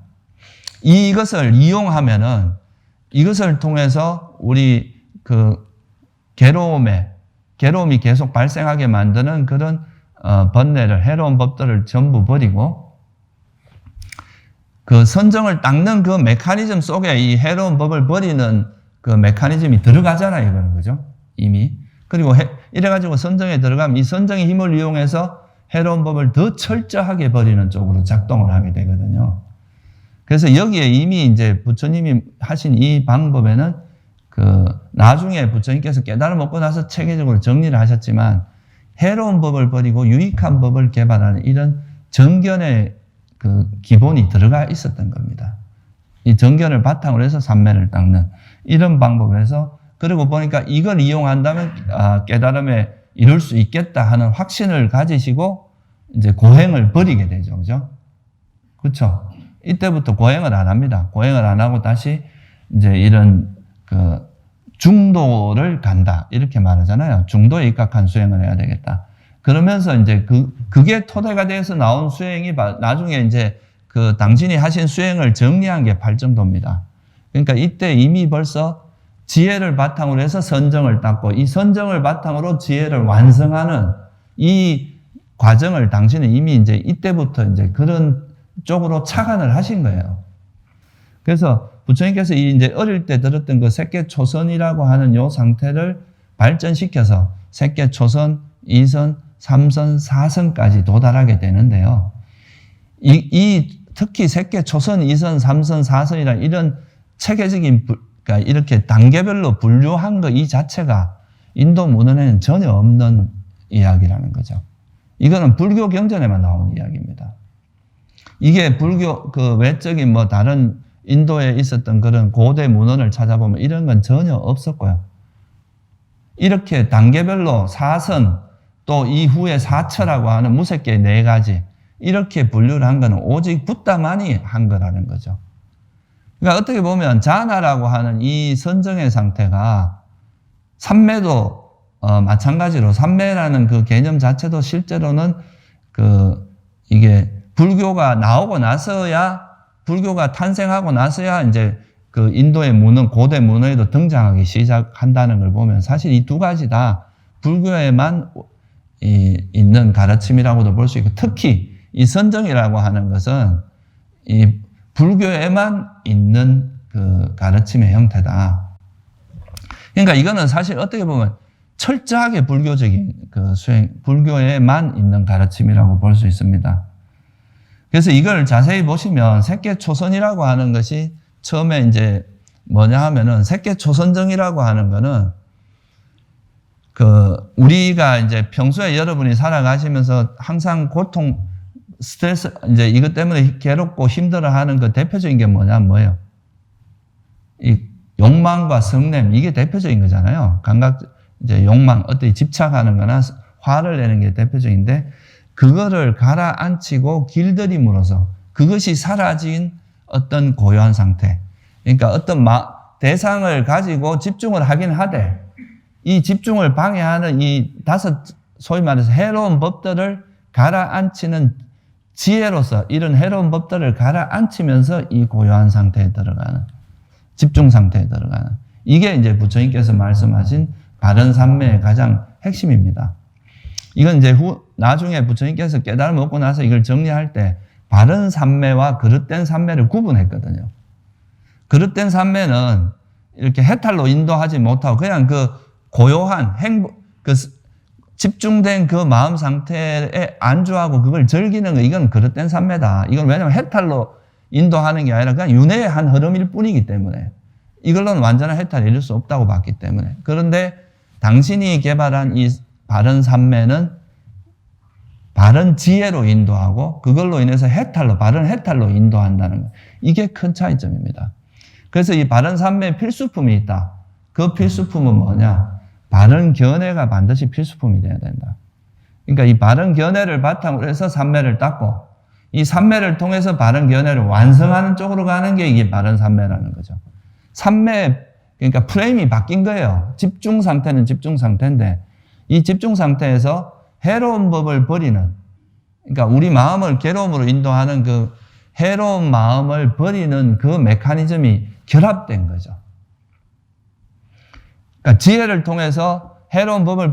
이것을 이용하면은 이것을 통해서 우리 괴로움이 계속 발생하게 만드는 그런 번뇌를 해로운 법들을 전부 버리고 선정을 닦는 그 메커니즘 속에 이 해로운 법을 버리는 그 메커니즘이 들어가잖아요, 이거는. 그죠? 이미. 그리고 이래가지고 선정에 들어가면 이 선정의 힘을 이용해서 해로운 법을 더 철저하게 버리는 쪽으로 작동을 하게 되거든요. 그래서 여기에 이미 이제 부처님이 하신 이 방법에는 나중에 부처님께서 깨달음 얻고 나서 체계적으로 정리를 하셨지만 해로운 법을 버리고 유익한 법을 개발하는 이런 정견의 기본이 들어가 있었던 겁니다. 이 정견을 바탕으로 해서 삼매를 닦는 이런 방법을 해서 그리고 보니까 이걸 이용한다면 깨달음에 이룰 수 있겠다 하는 확신을 가지시고 이제 고행을 버리게 되죠. 그죠? 그렇죠? 이때부터 고행을 안 합니다. 고행을 안 하고 다시 이제 이런 중도를 간다. 이렇게 말하잖아요. 중도에 입각한 수행을 해야 되겠다. 그러면서 이제 그게 토대가 돼서 나온 수행이 나중에 이제 당신이 하신 수행을 정리한 게 팔정도입니다. 그러니까 이때 이미 벌써 지혜를 바탕으로 해서 선정을 닦고 이 선정을 바탕으로 지혜를 완성하는 이 과정을 당신은 이미 이제 이때부터 이제 그런 쪽으로 착안을 하신 거예요. 그래서 부처님께서 이제 어릴 때 들었던 그 색계초선이라고 하는 요 상태를 발전시켜서 색계초선, 2선, 3선, 4선까지 도달하게 되는데요. 특히 색계초선, 2선, 3선, 4선이라는 이런 체계적인 그러니까 이렇게 단계별로 분류한 거 이 자체가 인도 문헌에는 전혀 없는 이야기라는 거죠. 이거는 불교 경전에만 나오는 이야기입니다. 이게 불교 외적인 다른 인도에 있었던 그런 고대 문헌을 찾아보면 이런 건 전혀 없었고요. 이렇게 단계별로 사선 또 이후에 사처라고 하는 무색계 4가지 이렇게 분류를 한 거는 오직 붓다만이 한 거라는 거죠. 그러니까 어떻게 보면 자나라고 하는 이 선정의 상태가 삼매도 마찬가지로 삼매라는 그 개념 자체도 실제로는 이게 불교가 나오고 나서야 불교가 탄생하고 나서야 이제 인도의 문헌, 고대 문헌에도 등장하기 시작한다는 걸 보면 사실 이 두 가지 다 불교에만 있는 가르침이라고도 볼 수 있고 특히 이 선정이라고 하는 것은 이 불교에만 있는 가르침의 형태다. 그러니까 이거는 사실 어떻게 보면 철저하게 불교적인 수행, 불교에만 있는 가르침이라고 볼 수 있습니다. 그래서 이걸 자세히 보시면 색계초선이라고 하는 것이 처음에 이제 뭐냐 하면은 색계초선정이라고 하는 거는 우리가 이제 평소에 여러분이 살아가시면서 항상 고통, 스트레스, 이제 이것 때문에 괴롭고 힘들어 하는 그 대표적인 게 뭐예요? 이 욕망과 성냄, 이게 대표적인 거잖아요. 이제 욕망, 어떻게 집착하는 거나 화를 내는 게 대표적인데, 그거를 가라앉히고 길들임으로써 그것이 사라진 어떤 고요한 상태. 그러니까 어떤 대상을 가지고 집중을 하긴 하되, 이 집중을 방해하는 이 소위 말해서 해로운 법들을 가라앉히는 지혜로서 이런 해로운 법들을 가라앉히면서 이 고요한 상태에 들어가는, 집중 상태에 들어가는, 이게 이제 부처님께서 말씀하신 바른 삼매의 가장 핵심입니다. 이건 이제 나중에 부처님께서 깨달음 얻고 나서 이걸 정리할 때 바른 삼매와 그릇된 삼매를 구분했거든요. 그릇된 삼매는 이렇게 해탈로 인도하지 못하고 그냥 고요한 집중된 그 마음 상태에 안주하고 그걸 즐기는 거, 이건 그릇된 삼매다. 이건 왜냐면 해탈로 인도하는 게 아니라 그냥 윤회의 한 흐름일 뿐이기 때문에 이걸로는 완전한 해탈을 이룰 수 없다고 봤기 때문에. 그런데 당신이 개발한 이 바른 삼매는 바른 지혜로 인도하고 그걸로 인해서 바른 해탈로 인도한다는 거. 이게 큰 차이점입니다. 그래서 이 바른 삼매에 필수품이 있다. 그 필수품은 뭐냐? 바른 견해가 반드시 필수품이 돼야 된다. 그러니까 이 바른 견해를 바탕으로 해서 삼매를 닦고 이 삼매를 통해서 바른 견해를 완성하는 쪽으로 가는 게 이게 바른 삼매라는 거죠. 삼매, 그러니까 프레임이 바뀐 거예요. 집중 상태는 집중 상태인데 이 집중 상태에서 해로운 법을 버리는, 그러니까 우리 마음을 괴로움으로 인도하는 그 해로운 마음을 버리는 그 메커니즘이 결합된 거죠. 그러니까 지혜를 통해서 해로운 법을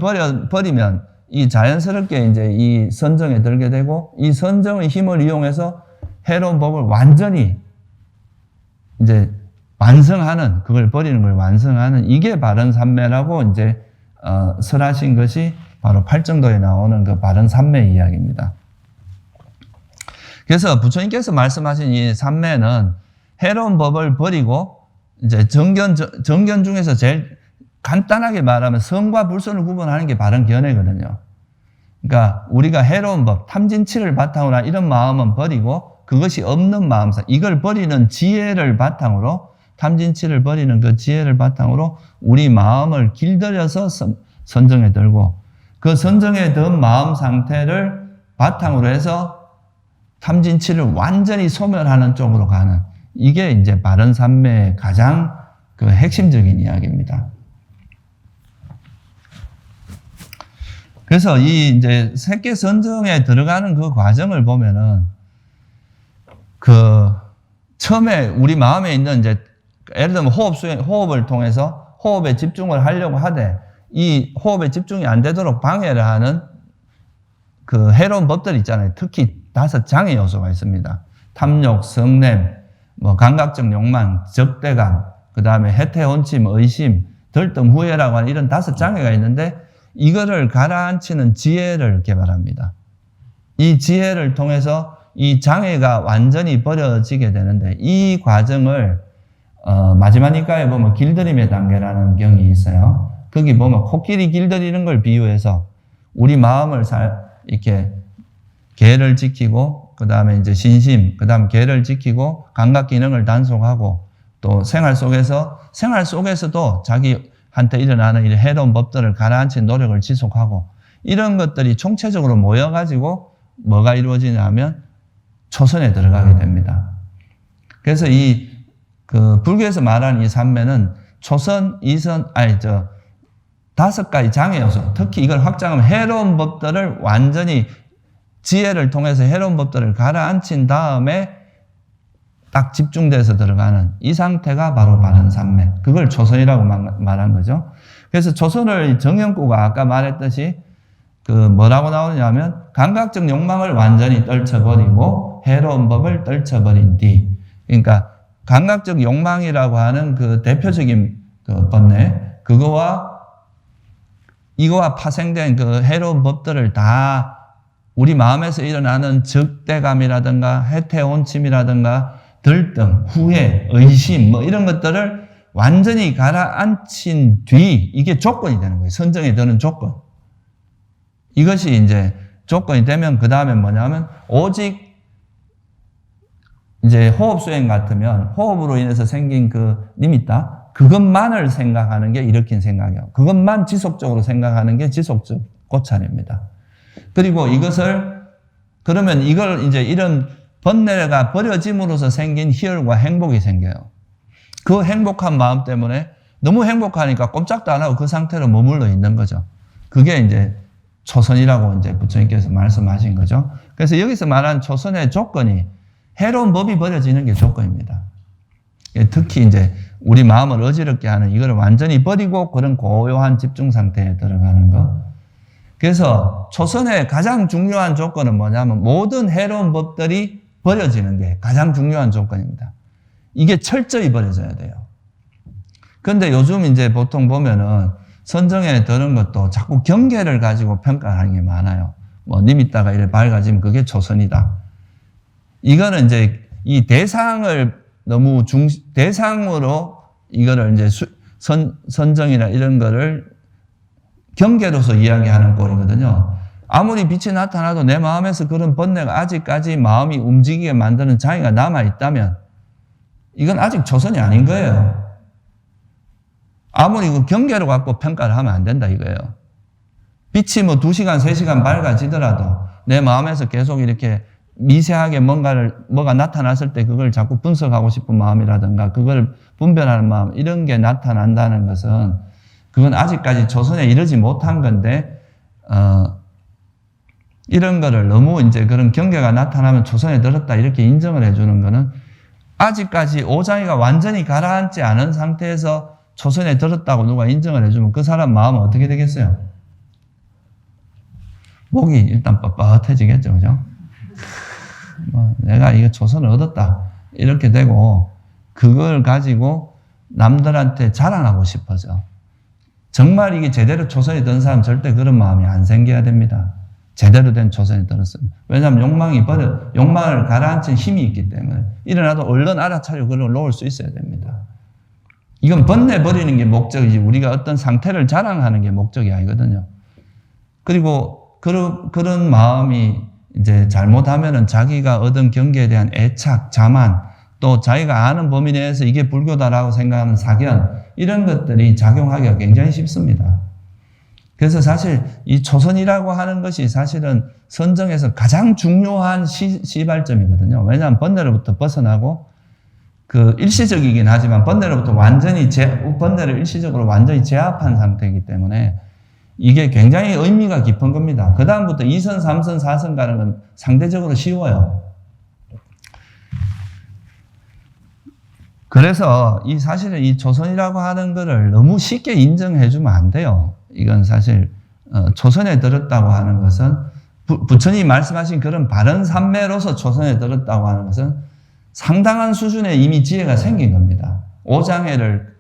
버리면 이 자연스럽게 이제 이 선정에 들게 되고 이 선정의 힘을 이용해서 해로운 법을 완전히 완성하는, 그걸 버리는 걸 완성하는, 이게 바른 삼매라고 이제 설하신 것이 바로 팔정도에 나오는 그 바른 삼매 이야기입니다. 그래서 부처님께서 말씀하신 이 삼매는 해로운 법을 버리고 이제 정견 중에서 제일 간단하게 말하면 선과 불선을 구분하는 게 바른 견해거든요. 그러니까 우리가 해로운 법, 탐진치를 바탕으로 한 이런 마음은 버리고 그것이 없는 마음상, 이걸 버리는 지혜를 바탕으로, 탐진치를 버리는 그 지혜를 바탕으로 우리 마음을 길들여서 선정에 들고, 그 선정에 든 마음 상태를 바탕으로 해서 탐진치를 완전히 소멸하는 쪽으로 가는, 이게 이제 바른 삼매의 가장 그 핵심적인 이야기입니다. 그래서 이 이제 색계 선정에 들어가는 그 과정을 보면은 그 처음에 우리 마음에 있는 이제 예를 들면 호흡을 통해서 호흡에 집중을 하려고 하되 이 호흡에 집중이 안 되도록 방해를 하는 그 해로운 법들 있잖아요. 특히 5 장애 요소가 있습니다. 탐욕, 성냄, 뭐 감각적 욕망, 적대감, 그 다음에 해태, 혼침, 의심, 들뜸, 후회라고 하는 이런 5 장애가 있는데 이거를 가라앉히는 지혜를 개발합니다. 이 지혜를 통해서 이 장애가 완전히 버려지게 되는데 이 과정을 마지막 니까에 보면 길들임의 단계라는 경이 있어요. 거기 보면 코끼리 길들이는 걸 비유해서 우리 마음을 이렇게 계를 지키고 그 다음에 이제 신심, 그 다음 계를 지키고 감각 기능을 단속하고 또 생활 속에서도 자기한테 일어나는 이런 해로운 법들을 가라앉힌 노력을 지속하고 이런 것들이 총체적으로 모여가지고 뭐가 이루어지냐면 초선에 들어가게 됩니다. 그래서 그 불교에서 말하는 이 삼매는 초선, 이선, 5가지 장애 요소, 특히 이걸 확장하면 해로운 법들을 완전히 지혜를 통해서 해로운 법들을 가라앉힌 다음에 딱 집중돼서 들어가는 이 상태가 바로 바른 삼매. 그걸 초선이라고 말한 거죠. 그래서 초선을 정연구가 아까 말했듯이 그 뭐라고 나오냐면 감각적 욕망을 완전히 떨쳐버리고 해로운 법을 떨쳐버린 뒤. 그러니까 감각적 욕망이라고 하는 그 대표적인 그 번뇌, 이거와 파생된 그 해로운 법들을 다 우리 마음에서 일어나는 적대감이라든가 해태혼침이라든가 들뜸, 후회, 의심 뭐 이런 것들을 완전히 가라앉힌 뒤 이게 조건이 되는 거예요. 선정에 드는 조건. 이것이 이제 조건이 되면 그 다음에 뭐냐면 오직 이제 호흡 수행 같으면 호흡으로 인해서 생긴 그 니미타 그것만을 생각하는 게 일으킨 생각이에요. 그것만 지속적으로 생각하는 게 지속적 고찰입니다. 그리고 그러면 이걸 이제 이런 번뇌가 버려짐으로써 생긴 희열과 행복이 생겨요. 그 행복한 마음 때문에 너무 행복하니까 꼼짝도 안 하고 그 상태로 머물러 있는 거죠. 그게 이제 초선이라고 이제 부처님께서 말씀하신 거죠. 그래서 여기서 말한 초선의 조건이 해로운 법이 버려지는 게 조건입니다. 특히 이제 우리 마음을 어지럽게 하는 이거를 완전히 버리고 그런 고요한 집중 상태에 들어가는 것. 그래서 초선의 가장 중요한 조건은 뭐냐면 모든 해로운 법들이 버려지는 게 가장 중요한 조건입니다. 이게 철저히 버려져야 돼요. 그런데 요즘 이제 보통 보면은 선정에 드는 것도 자꾸 경계를 가지고 평가하는 게 많아요. 뭐 니미타가 이래 밝아지면 그게 초선이다. 이거는 이제 이 대상을 너무 대상으로 이거를 이제 선정이나 이런 거를 경계로서 이야기하는 꼴이거든요. 아무리 빛이 나타나도 내 마음에서 그런 번뇌가 아직까지 마음이 움직이게 만드는 장애가 남아있다면 이건 아직 초선이 아닌 거예요. 아무리 그 경계로 갖고 평가를 하면 안 된다 이거예요. 빛이 뭐 2시간, 3시간 밝아지더라도 내 마음에서 계속 이렇게 미세하게 뭐가 나타났을 때 그걸 자꾸 분석하고 싶은 마음이라든가 그걸 분별하는 마음 이런 게 나타난다는 것은 그건 아직까지 초선에 이르지 못한 건데 이런 거를 너무 이제 그런 경계가 나타나면 초선에 들었다 이렇게 인정을 해주는 거는 아직까지 오장이가 완전히 가라앉지 않은 상태에서 초선에 들었다고 누가 인정을 해주면 그 사람 마음은 어떻게 되겠어요? 목이 일단 뻣뻣해지겠죠, 그죠? 내가 이거 초선을 얻었다 이렇게 되고 그걸 가지고 남들한테 자랑하고 싶어져. 정말 이게 제대로 초선이 든 사람 절대 그런 마음이 안 생겨야 됩니다. 제대로 된 초선이 들었으면. 왜냐하면 욕망을 가라앉힌 힘이 있기 때문에. 일어나도 얼른 알아차리고 그걸 놓을 수 있어야 됩니다. 이건 번내버리는 게 목적이지 우리가 어떤 상태를 자랑하는 게 목적이 아니거든요. 그리고 그런 마음이 이제 잘못하면은 자기가 얻은 경계에 대한 애착, 자만, 또 자기가 아는 범위 내에서 이게 불교다라고 생각하는 사견, 이런 것들이 작용하기가 굉장히 쉽습니다. 그래서 사실 이 초선이라고 하는 것이 사실은 선정에서 가장 중요한 시발점이거든요. 왜냐하면 번뇌로부터 벗어나고 그 일시적이긴 하지만 번뇌로부터 번뇌를 일시적으로 완전히 제압한 상태이기 때문에 이게 굉장히 의미가 깊은 겁니다. 그 다음부터 2선, 3선, 4선 가는 건 상대적으로 쉬워요. 그래서 사실은 이 초선이라고 하는 거를 너무 쉽게 인정해주면 안 돼요. 이건 사실 초선에 들었다고 하는 것은 부처님이 말씀하신 그런 바른 삼매로서 초선에 들었다고 하는 것은 상당한 수준의 이미 지혜가 생긴 겁니다. 오장애를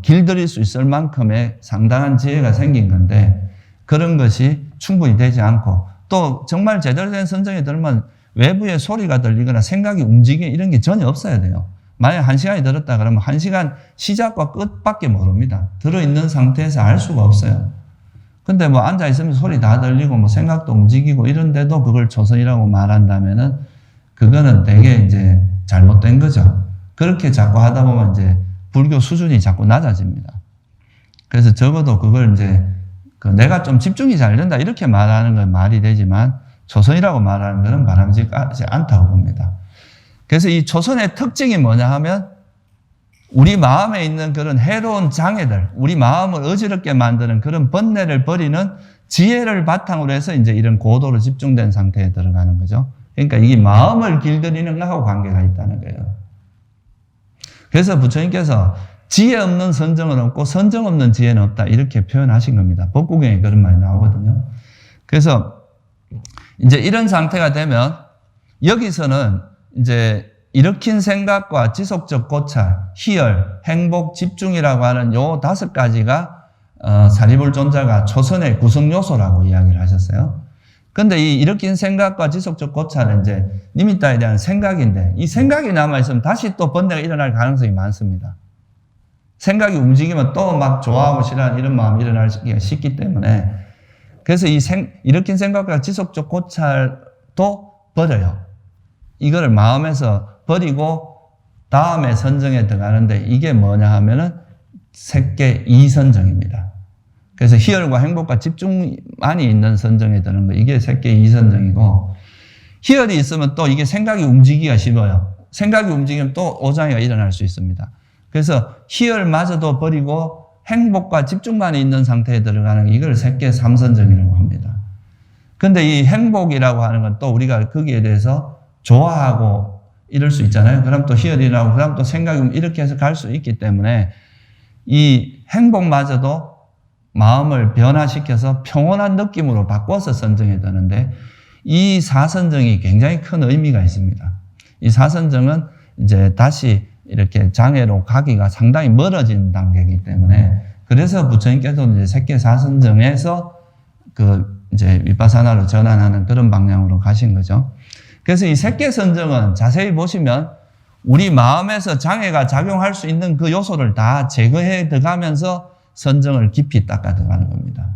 길들일 수 있을 만큼의 상당한 지혜가 생긴 건데 그런 것이 충분히 되지 않고 또 정말 제대로 된 선정에 들면 외부의 소리가 들리거나 생각이 움직이는 이런 게 전혀 없어야 돼요. 만약 1시간이 들었다 그러면 1시간 시작과 끝밖에 모릅니다. 들어있는 상태에서 알 수가 없어요. 근데 뭐 앉아있으면 소리 다 들리고 뭐 생각도 움직이고 이런데도 그걸 초선이라고 말한다면은 그거는 되게 이제 잘못된 거죠. 그렇게 자꾸 하다 보면 이제 불교 수준이 자꾸 낮아집니다. 그래서 적어도 그걸 이제 내가 좀 집중이 잘 된다 이렇게 말하는 건 말이 되지만 초선이라고 말하는 것은 바람직하지 않다고 봅니다. 그래서 이 초선의 특징이 뭐냐 하면 우리 마음에 있는 그런 해로운 장애들, 우리 마음을 어지럽게 만드는 그런 번뇌를 버리는 지혜를 바탕으로 해서 이제 이런 고도로 집중된 상태에 들어가는 거죠. 그러니까 이게 마음을 길들이는 것하고 관계가 있다는 거예요. 그래서 부처님께서 지혜 없는 선정은 없고 선정 없는 지혜는 없다 이렇게 표현하신 겁니다. 법구경에 그런 말이 나오거든요. 그래서 이제 이런 상태가 되면 여기서는 이제 일으킨 생각과 지속적 고찰, 희열, 행복, 집중이라고 하는 요 5가지가 사리불존자가 초선의 구성 요소라고 이야기를 하셨어요. 근데 이 일으킨 생각과 지속적 고찰은 이제 니미타에 대한 생각인데 이 생각이 남아있으면 다시 또 번뇌가 일어날 가능성이 많습니다. 생각이 움직이면 또 막 좋아하고 싫어하는 이런 마음이 일어나기가 쉽기 때문에 그래서 일으킨 생각과 지속적 고찰도 버려요. 이거를 마음에서 버리고 다음에 선정에 들어가는데 이게 뭐냐 하면은 색계 이선정입니다. 그래서 희열과 행복과 집중만이 있는 선정에 드는 거 이게 색계 이선정이고 희열이 있으면 또 이게 생각이 움직이기가 쉬워요. 생각이 움직이면 또 오장애가 일어날 수 있습니다. 그래서 희열마저도 버리고 행복과 집중만이 있는 상태에 들어가는 이걸 색계 삼선정이라고 합니다. 근데 이 행복이라고 하는 건 또 우리가 거기에 대해서 좋아하고 이럴 수 있잖아요. 그럼 또 희열이라고, 그럼 또 생각이 이렇게 해서 갈 수 있기 때문에 이 행복마저도 마음을 변화시켜서 평온한 느낌으로 바꿔서 선정해 드는데 이 사선정이 굉장히 큰 의미가 있습니다. 이 사선정은 이제 다시 이렇게 장애로 가기가 상당히 멀어진 단계이기 때문에 그래서 부처님께서 이제 색계 사선정에서 이제 위파사나로 전환하는 그런 방향으로 가신 거죠. 그래서 이 색계 선정은 자세히 보시면 우리 마음에서 장애가 작용할 수 있는 그 요소를 다 제거해 들어가면서 선정을 깊이 닦아 들어가는 겁니다.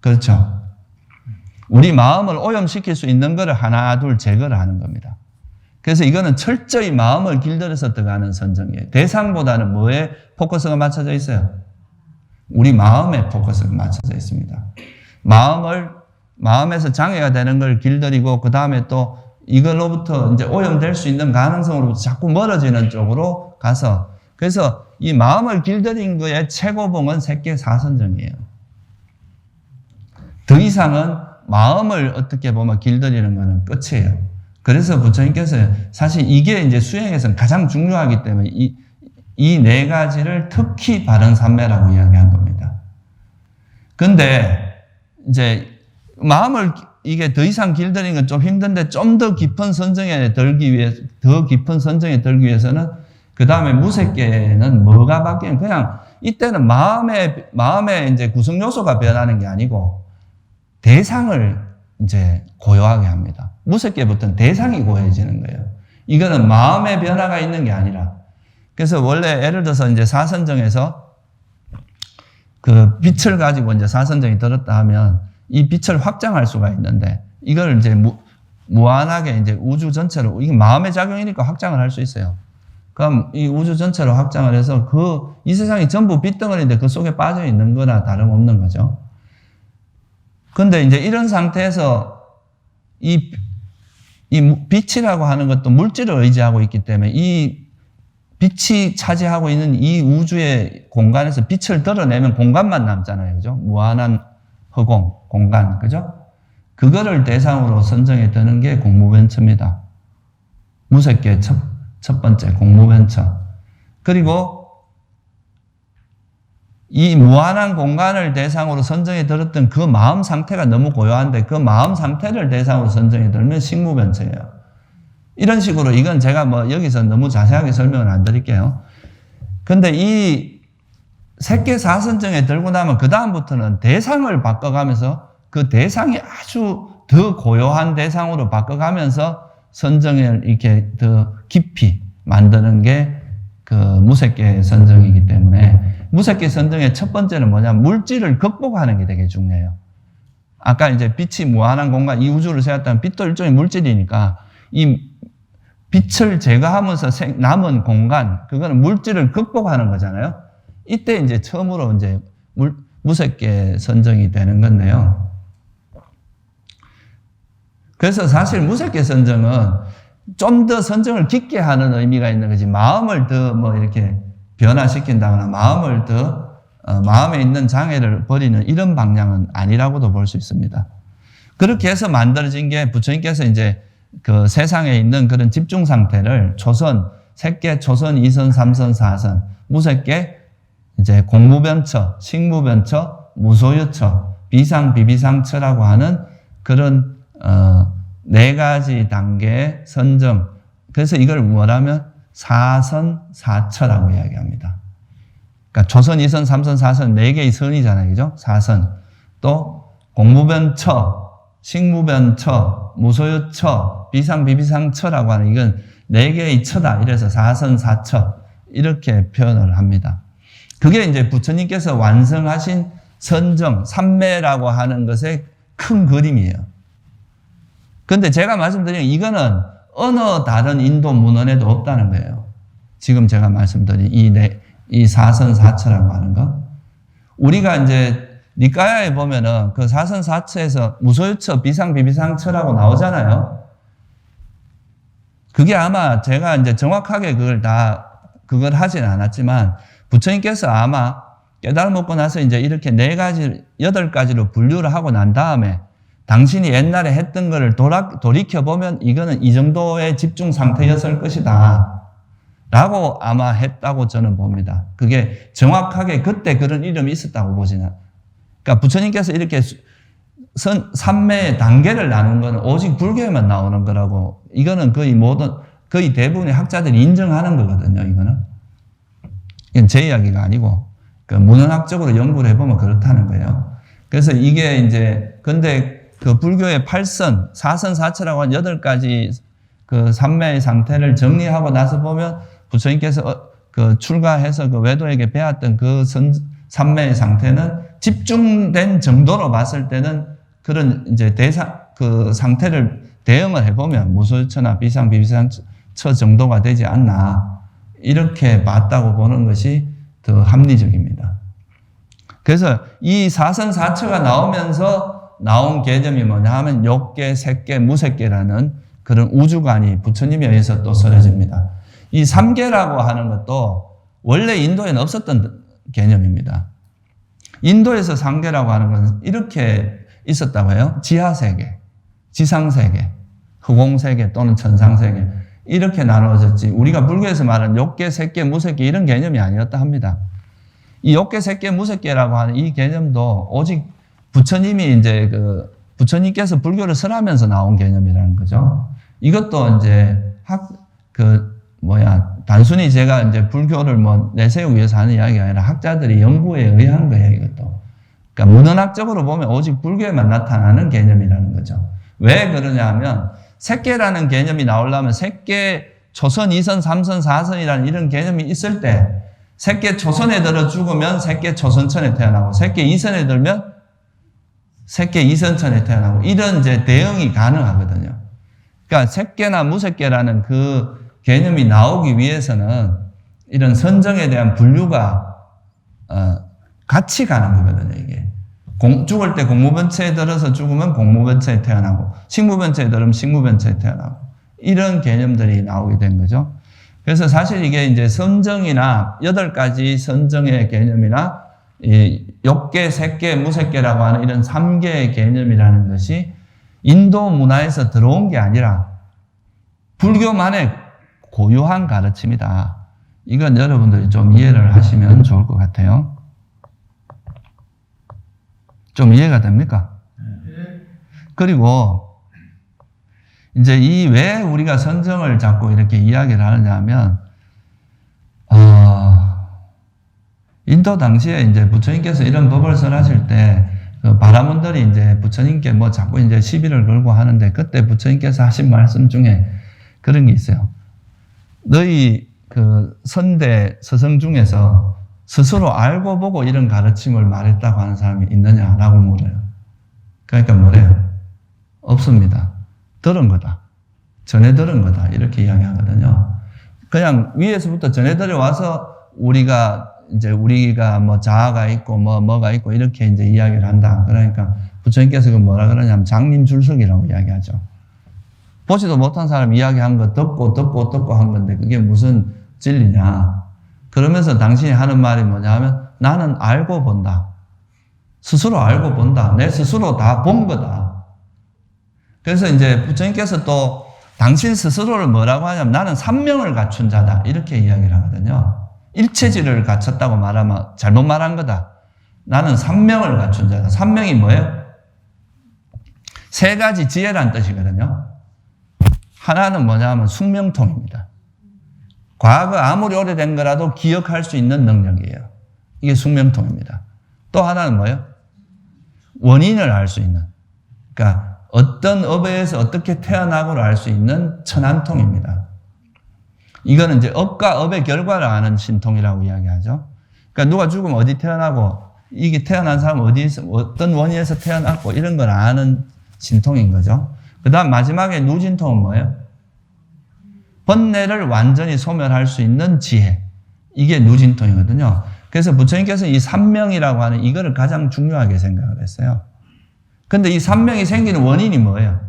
그렇죠? 우리 마음을 오염시킬 수 있는 것을 하나 둘 제거를 하는 겁니다. 그래서 이거는 철저히 마음을 길들여서 들어가는 선정이에요. 대상보다는 뭐에 포커스가 맞춰져 있어요? 우리 마음에 포커스가 맞춰져 있습니다. 마음에서 장애가 되는 걸 길들이고 그 다음에 또 이걸로부터 이제 오염될 수 있는 가능성으로부터 자꾸 멀어지는 쪽으로 가서 그래서 이 마음을 길들인 거의 최고봉은 색계 사선정이에요. 더 이상은 마음을 어떻게 보면 길들이는 거는 끝이에요. 그래서 부처님께서 사실 이게 이제 수행에서는 가장 중요하기 때문에 이 4가지를 특히 바른 삼매라고 이야기한 겁니다. 근데 이제 마음을 이게 더 이상 길들이는 건 좀 힘든데 좀 더 깊은 선정에 들기 위해서는 그 다음에 무색계는 뭐가 바뀌는, 그냥 이때는 마음의 이제 구성 요소가 변하는 게 아니고 대상을 이제 고요하게 합니다. 무색계부터는 대상이 고요해지는 거예요. 이거는 마음의 변화가 있는 게 아니라. 그래서 원래 예를 들어서 이제 사선정에서 그 빛을 가지고 이제 사선정이 들었다 하면 이 빛을 확장할 수가 있는데 이걸 이제 무한하게 이제 우주 전체로, 이게 마음의 작용이니까 확장을 할 수 있어요. 그럼 이 우주 전체로 확장을 해서 이 세상이 전부 빛덩어리인데 그 속에 빠져 있는 거나 다름없는 거죠. 근데 이제 이런 상태에서 이 빛이라고 하는 것도 물질을 의지하고 있기 때문에 이 빛이 차지하고 있는 이 우주의 공간에서 빛을 드러내면 공간만 남잖아요. 그죠? 무한한 허공, 공간. 그죠? 그거를 대상으로 선정해 드는 게 공무변처입니다. 무색계 첫 번째 공무변처. 그리고 이 무한한 공간을 대상으로 선정해 들었던 그 마음 상태가 너무 고요한데 그 마음 상태를 대상으로 선정해 들면 식무변처예요. 이런 식으로, 이건 제가 뭐 여기서 너무 자세하게 설명을 안 드릴게요. 근데 이 색계 사선정에 들고 나면 그 다음부터는 대상을 바꿔가면서 그 대상이 아주 더 고요한 대상으로 바꿔가면서 선정을 이렇게 더 깊이 만드는 게 그 무색계 선정이기 때문에 무색계 선정의 첫 번째는 뭐냐면 물질을 극복하는 게 되게 중요해요. 아까 이제 빛이 무한한 공간, 이 우주를 생각하면 빛도 일종의 물질이니까 이 빛을 제거하면서 남은 공간, 그거는 물질을 극복하는 거잖아요. 이때 이제 처음으로 이제 무색계 선정이 되는 건데요. 그래서 사실 무색계 선정은 좀 더 선정을 깊게 하는 의미가 있는 거지, 마음을 더 뭐 이렇게 변화시킨다거나 마음에 있는 장애를 버리는 이런 방향은 아니라고도 볼 수 있습니다. 그렇게 해서 만들어진 게 부처님께서 이제 그 세상에 있는 그런 집중 상태를 색계, 초선, 2선, 3선, 4선, 무색계, 이제 공무변처, 식무변처, 무소유처, 비상, 비비상처라고 하는 그런, 4가지 단계의 선정. 그래서 이걸 뭐라면 사선, 사처라고 이야기합니다. 그러니까 초선, 2선, 3선, 4선, 4개의 선이잖아요. 그죠? 사선. 또, 공무변처, 식무변처, 무소유처, 비상, 비비상처라고 하는 이건 4개의 처다. 이래서 사선, 사처. 이렇게 표현을 합니다. 그게 이제 부처님께서 완성하신 선정, 삼매라고 하는 것의 큰 그림이에요. 근데 제가 말씀드린 이거는 어느 다른 인도 문헌에도 없다는 거예요. 지금 제가 말씀드린 이 사선, 사처라고 하는 거. 우리가 이제 니까야에 보면은 그 사선, 사처에서 무소유처, 비상, 비비상처라고 나오잖아요. 그게 아마 제가 이제 정확하게 그걸 하진 않았지만 부처님께서 아마 깨달음 얻고 나서 이제 이렇게 4가지, 8가지로 분류를 하고 난 다음에 당신이 옛날에 했던 거를 돌이켜보면 이거는 이 정도의 집중 상태였을 것이다. 라고 아마 했다고 저는 봅니다. 그게 정확하게 그때 그런 이름이 있었다고 보지는. 그러니까 부처님께서 이렇게 삼매의 단계를 나눈 거는 오직 불교에만 나오는 거라고, 이거는 거의 대부분의 학자들이 인정하는 거거든요, 이거는. 이건 제 이야기가 아니고, 그 문헌학적으로 연구를 해보면 그렇다는 거예요. 그래서 이게 이제, 근데 그 불교의 8선, 4선, 4처라고 한 8가지 그 삼매의 상태를 정리하고 나서 보면 부처님께서 그 출가해서 그 외도에게 배웠던 그 삼매의 상태는 집중된 정도로 봤을 때는 그런 이제 그 상태를 대응을 해보면 무소유처나 비상, 비비상처 정도가 되지 않나. 이렇게 봤다고 보는 것이 더 합리적입니다. 그래서 이 4선, 4처가 나오면서 나온 개념이 뭐냐 하면 욕계, 색계, 무색계라는 그런 우주관이 부처님에 의해서 또 설해집니다. 이 3계라고 하는 것도 원래 인도에는 없었던 개념입니다. 인도에서 3계라고 하는 것은 이렇게 있었다고 해요. 지하세계, 지상세계, 허공세계 또는 천상세계 이렇게 나누어졌지, 우리가 불교에서 말하는 욕계, 색계, 무색계 이런 개념이 아니었다 합니다. 이 욕계, 색계, 무색계라고 하는 이 개념도 오직 부처님이 이제 부처님께서 불교를 설하면서 나온 개념이라는 거죠. 이것도 이제 단순히 제가 이제 불교를 뭐 내세우기 위해서 하는 이야기가 아니라 학자들이 연구에 의한 거예요, 이것도. 그러니까 문헌학적으로 보면 오직 불교에만 나타나는 개념이라는 거죠. 왜 그러냐 하면 색계라는 개념이 나오려면 색계 초선, 2선, 3선, 4선이라는 이런 개념이 있을 때 색계 초선에 들어 죽으면 색계 초선천에 태어나고 색계 2선에 들면 색계 2선천에 태어나고 이런 이제 대응이 가능하거든요. 그러니까 색계나 무색계라는 그 개념이 나오기 위해서는 이런 선정에 대한 분류가 같이 가는 거거든요, 이게. 죽을 때 공무변체에 들어서 죽으면 공무변체에 태어나고 식무변체에 들으면 식무변체에 태어나고 이런 개념들이 나오게 된 거죠. 그래서 사실 이게 이제 선정이나 8가지 선정의 개념이나 이 욕계, 색계, 무색계라고 하는 이런 3개의 개념이라는 것이 인도 문화에서 들어온 게 아니라 불교만의 고유한 가르침이다. 이건 여러분들이 좀 이해를 하시면 좋을 것 같아요. 좀 이해가 됩니까? 그리고 이제 이 왜 우리가 선정을 자꾸 이렇게 이야기를 하느냐 하면 인도 당시에 이제 부처님께서 이런 법을 설하실 때 그 바라문들이 이제 부처님께 뭐 자꾸 이제 시비를 걸고 하는데 그때 부처님께서 하신 말씀 중에 그런 게 있어요. 너희 그 선대 서성 중에서 스스로 알고 보고 이런 가르침을 말했다고 하는 사람이 있느냐라고 물어요. 그러니까 뭐래요? 없습니다. 들은 거다. 전해 들은 거다. 이렇게 이야기하거든요. 그냥 위에서부터 전해 들어와서 우리가 뭐 자아가 있고 뭐가 있고 이렇게 이제 이야기를 한다. 그러니까 부처님께서 그 뭐라 그러냐면 장님 줄석이라고 이야기하죠. 보지도 못한 사람 이야기한 거 듣고 한 건데 그게 무슨 진리냐. 그러면서 당신이 하는 말이 뭐냐 하면 나는 알고 본다. 스스로 알고 본다. 내 스스로 다 본 거다. 그래서 이제 부처님께서 또 당신 스스로를 뭐라고 하냐면 나는 삼명을 갖춘 자다. 이렇게 이야기를 하거든요. 일체지를 갖췄다고 말하면 잘못 말한 거다. 나는 삼명을 갖춘 자다. 삼명이 뭐예요? 3가지 지혜란 뜻이거든요. 하나는 뭐냐 하면 숙명통입니다. 과거 아무리 오래된 거라도 기억할 수 있는 능력이에요. 이게 숙명통입니다. 또 하나는 뭐예요? 원인을 알 수 있는. 그러니까 어떤 업에서 어떻게 태어나고를 알 수 있는 천안통입니다. 이거는 이제 업과 업의 결과를 아는 신통이라고 이야기하죠. 그러니까 누가 죽으면 어디 태어나고 이게 태어난 사람은 어디서 어떤 원인에서 태어났고 이런 걸 아는 신통인 거죠. 그 다음 마지막에 누진통은 뭐예요? 번뇌를 완전히 소멸할 수 있는 지혜. 이게 누진통이거든요. 그래서 부처님께서 이 삼명이라고 하는 이거를 가장 중요하게 생각을 했어요. 근데 이 삼명이 생기는 원인이 뭐예요?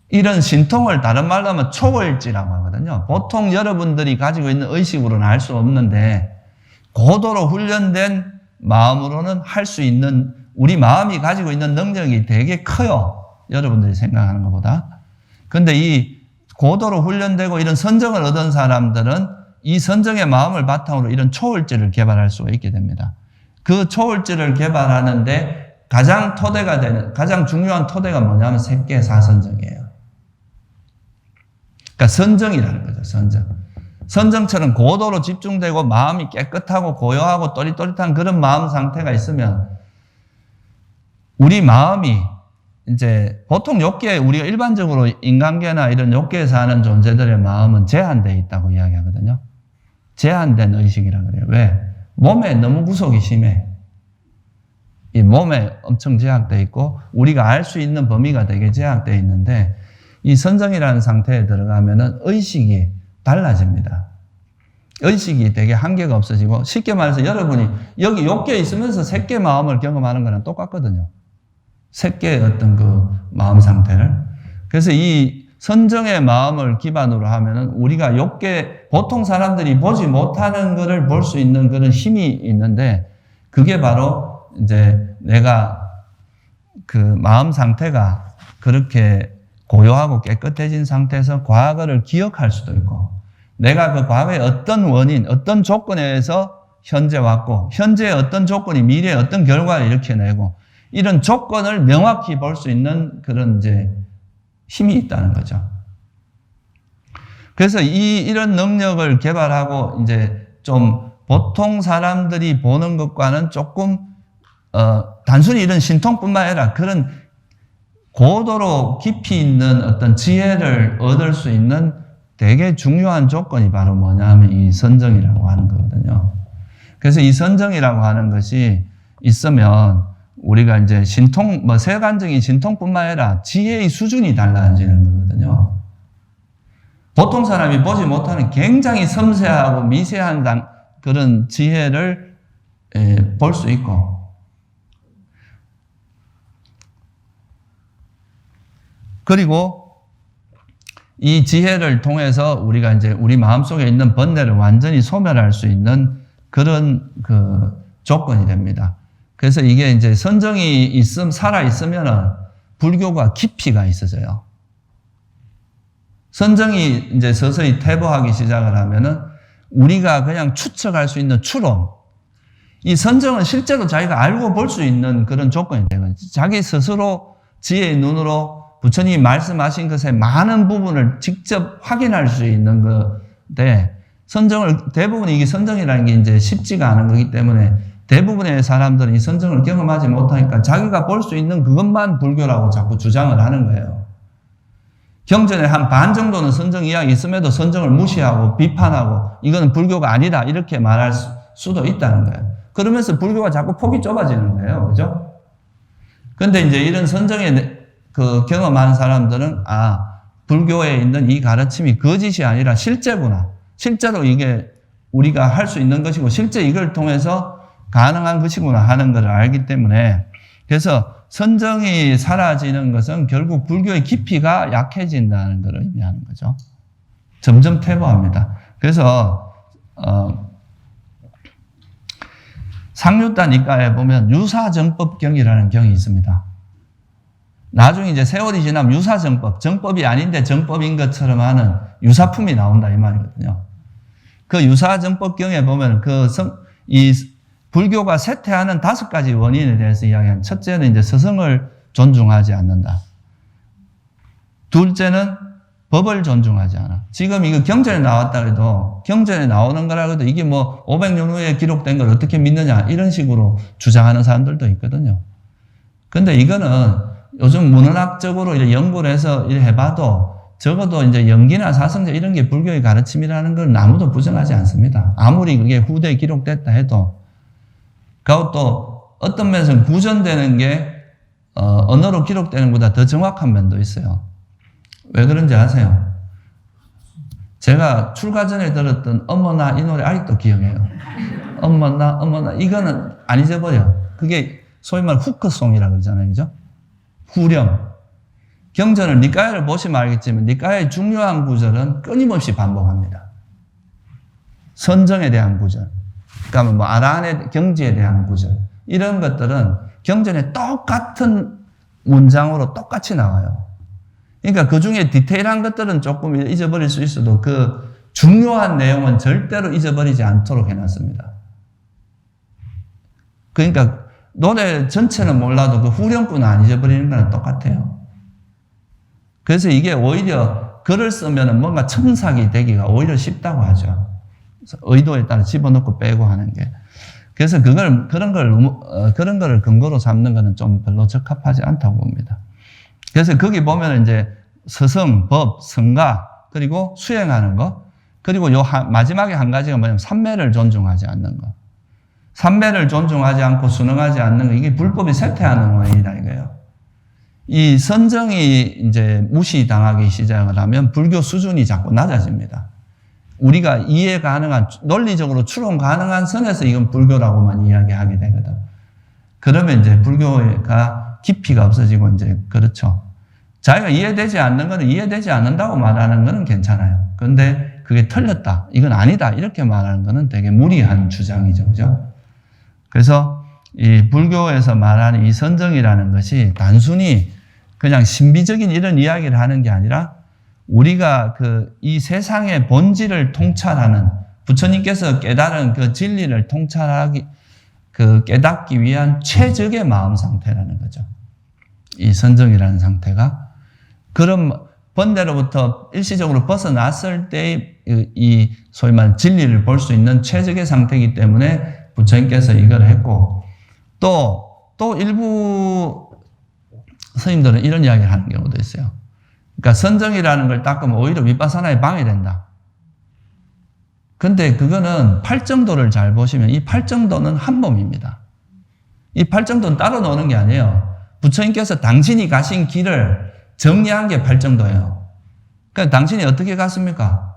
이런 신통을 다른 말로 하면 초월지라고 하거든요. 보통 여러분들이 가지고 있는 의식으로는 알 수 없는데 고도로 훈련된 마음으로는 할 수 있는 우리 마음이 가지고 있는 능력이 되게 커요. 여러분들이 생각하는 것보다. 근데 이 고도로 훈련되고 이런 선정을 얻은 사람들은 이 선정의 마음을 바탕으로 이런 초월지를 개발할 수가 있게 됩니다. 그 초월지를 개발하는데 가장 중요한 토대가 뭐냐면 색계 사선정이에요. 그러니까 선정이라는 거죠, 선정. 선정처럼 고도로 집중되고 마음이 깨끗하고 고요하고 또릿또릿한 그런 마음 상태가 있으면 우리 마음이 이제 보통 욕계, 우리가 일반적으로 인간계나 이런 욕계에 사는 존재들의 마음은 제한되어 있다고 이야기하거든요. 제한된 의식이라고 그래요. 왜? 몸에 너무 구속이 심해. 이 몸에 엄청 제약되어 있고 우리가 알 수 있는 범위가 되게 제약되어 있는데 이 선정이라는 상태에 들어가면은 의식이 달라집니다. 의식이 되게 한계가 없어지고 쉽게 말해서 여러분이 여기 욕계에 있으면서 색계 마음을 경험하는 거랑 똑같거든요. 색계의 어떤 그 마음 상태를. 그래서 이 선정의 마음을 기반으로 하면은 우리가 욕계, 보통 사람들이 보지 못하는 것을 볼 수 있는 그런 힘이 있는데 그게 바로 이제 내가 그 마음 상태가 그렇게 고요하고 깨끗해진 상태에서 과거를 기억할 수도 있고 내가 그 과거의 어떤 원인, 어떤 조건에 의해서 현재 왔고 현재의 어떤 조건이 미래의 어떤 결과를 일으켜내고 이런 조건을 명확히 볼 수 있는 그런 이제 힘이 있다는 거죠. 그래서 이런 능력을 개발하고 이제 좀 보통 사람들이 보는 것과는 조금 단순히 이런 신통뿐만 아니라 그런 고도로 깊이 있는 어떤 지혜를 얻을 수 있는 되게 중요한 조건이 바로 뭐냐면 이 선정이라고 하는 거거든요. 그래서 이 선정이라고 하는 것이 있으면 우리가 이제 세간적인 신통뿐만 아니라 지혜의 수준이 달라지는 거거든요. 보통 사람이 보지 못하는 굉장히 섬세하고 미세한 그런 지혜를 볼 수 있고, 그리고 이 지혜를 통해서 우리가 이제 우리 마음속에 있는 번뇌를 완전히 소멸할 수 있는 그런 조건이 됩니다. 그래서 이게 이제 선정이 살아있으면은 불교가 깊이가 있어져요. 선정이 이제 서서히 퇴보하기 시작을 하면은 우리가 그냥 추측할 수 있는 추론, 이 선정은 실제로 자기가 알고 볼 수 있는 그런 조건이 되거든요. 자기 스스로 지혜의 눈으로 부처님이 말씀하신 것의 많은 부분을 직접 확인할 수 있는 건데, 대부분 이게 선정이라는 게 이제 쉽지가 않은 거기 때문에 대부분의 사람들은 이 선정을 경험하지 못하니까 자기가 볼 수 있는 그것만 불교라고 자꾸 주장을 하는 거예요. 경전에 한 반 정도는 선정 이야기 있음에도 선정을 무시하고 비판하고 이거는 불교가 아니다 이렇게 말할 수도 있다는 거예요. 그러면서 불교가 자꾸 폭이 좁아지는 거예요. 그죠? 근데 이제 이런 선정에 경험한 사람들은 불교에 있는 이 가르침이 거짓이 아니라 실제구나. 실제로 이게 우리가 할 수 있는 것이고 실제 이걸 통해서 가능한 것이구나 하는 것을 알기 때문에, 그래서 선정이 사라지는 것은 결국 불교의 깊이가 약해진다는 것을 의미하는 거죠. 점점 퇴보합니다. 그래서 상류단 이과에 보면 유사정법경이라는 경이 있습니다. 나중에 이제 세월이 지나면 유사정법, 정법이 아닌데 정법인 것처럼 하는 유사품이 나온다 이 말이거든요. 그 유사정법경에 보면 이 불교가 쇠퇴하는 5가지 원인에 대해서 이야기한, 첫째는 이제 스승을 존중하지 않는다. 둘째는 법을 존중하지 않아. 지금 이거 경전에 나왔다 해도, 경전에 나오는 거라 해도 이게 뭐 500년 후에 기록된 걸 어떻게 믿느냐 이런 식으로 주장하는 사람들도 있거든요. 근데 이거는 요즘 문헌학적으로 이제 연구를 해서 해봐도 적어도 이제 연기나 사성제 이런 게 불교의 가르침이라는 걸 아무도 부정하지 않습니다. 아무리 그게 후대에 기록됐다 해도. 그리고 또 어떤 면에서는 구전되는 게 언어로 기록되는 것보다 더 정확한 면도 있어요. 왜 그런지 아세요? 제가 출가 전에 들었던 어머나 이 노래 아직도 기억해요. 어머나 이거는 안 잊어버려. 그게 소위 말 후크송이라고 그러잖아요. 그죠? 후렴. 경전을 니까야를 보시면 알겠지만 니까야의 중요한 구절은 끊임없이 반복합니다. 선정에 대한 구절, 그러니까 뭐 아라한의 경지에 대한 구절, 이런 것들은 경전에 똑같은 문장으로 똑같이 나와요. 그러니까 그 중에 디테일한 것들은 조금 잊어버릴 수 있어도 그 중요한 내용은 절대로 잊어버리지 않도록 해놨습니다. 그러니까 노래 전체는 몰라도 그 후렴구는 안 잊어버리는 거는 똑같아요. 그래서 이게 오히려 글을 쓰면 뭔가 첨삭이 되기가 오히려 쉽다고 하죠. 의도에 따라 집어넣고 빼고 하는 게. 그래서 그런 거를 근거로 삼는 거는 좀 별로 적합하지 않다고 봅니다. 그래서 거기 보면 이제 서성, 법, 성가, 그리고 수행하는 거, 그리고 마지막에 한 가지가 뭐냐면 삼매를 존중하지 않는 거. 삼매를 존중하지 않고 순응하지 않는 거, 이게 불법이 쇠퇴하는 원인이다 이거예요. 이 선정이 이제 무시당하기 시작을 하면 불교 수준이 자꾸 낮아집니다. 우리가 이해 가능한, 논리적으로 추론 가능한 선에서 이건 불교라고만 이야기하게 되거든. 그러면 이제 불교가 깊이가 없어지고 이제 그렇죠. 자기가 이해되지 않는 거는 이해되지 않는다고 말하는 거는 괜찮아요. 그런데 그게 틀렸다, 이건 아니다 이렇게 말하는 거는 되게 무리한 주장이죠. 그죠? 그래서 이 불교에서 말하는 이 선정이라는 것이 단순히 그냥 신비적인 이런 이야기를 하는 게 아니라 우리가 이 세상의 본질을 통찰하는, 부처님께서 깨달은 그 진리를 깨닫기 위한 최적의 마음 상태라는 거죠. 이 선정이라는 상태가. 그럼 번뇌로부터 일시적으로 벗어났을 때 이 소위 말하는 진리를 볼 수 있는 최적의 상태이기 때문에 부처님께서 이걸 했고, 또 일부 스님들은 이런 이야기를 하는 경우도 있어요. 그러니까 선정이라는 걸 닦으면 오히려 윗바사나에 방해된다. 근데 그거는 팔정도를 잘 보시면 이 팔정도는 한 몸입니다. 이 팔정도는 따로 노는 게 아니에요. 부처님께서 당신이 가신 길을 정리한 게 팔정도예요. 그러니까 당신이 어떻게 갔습니까?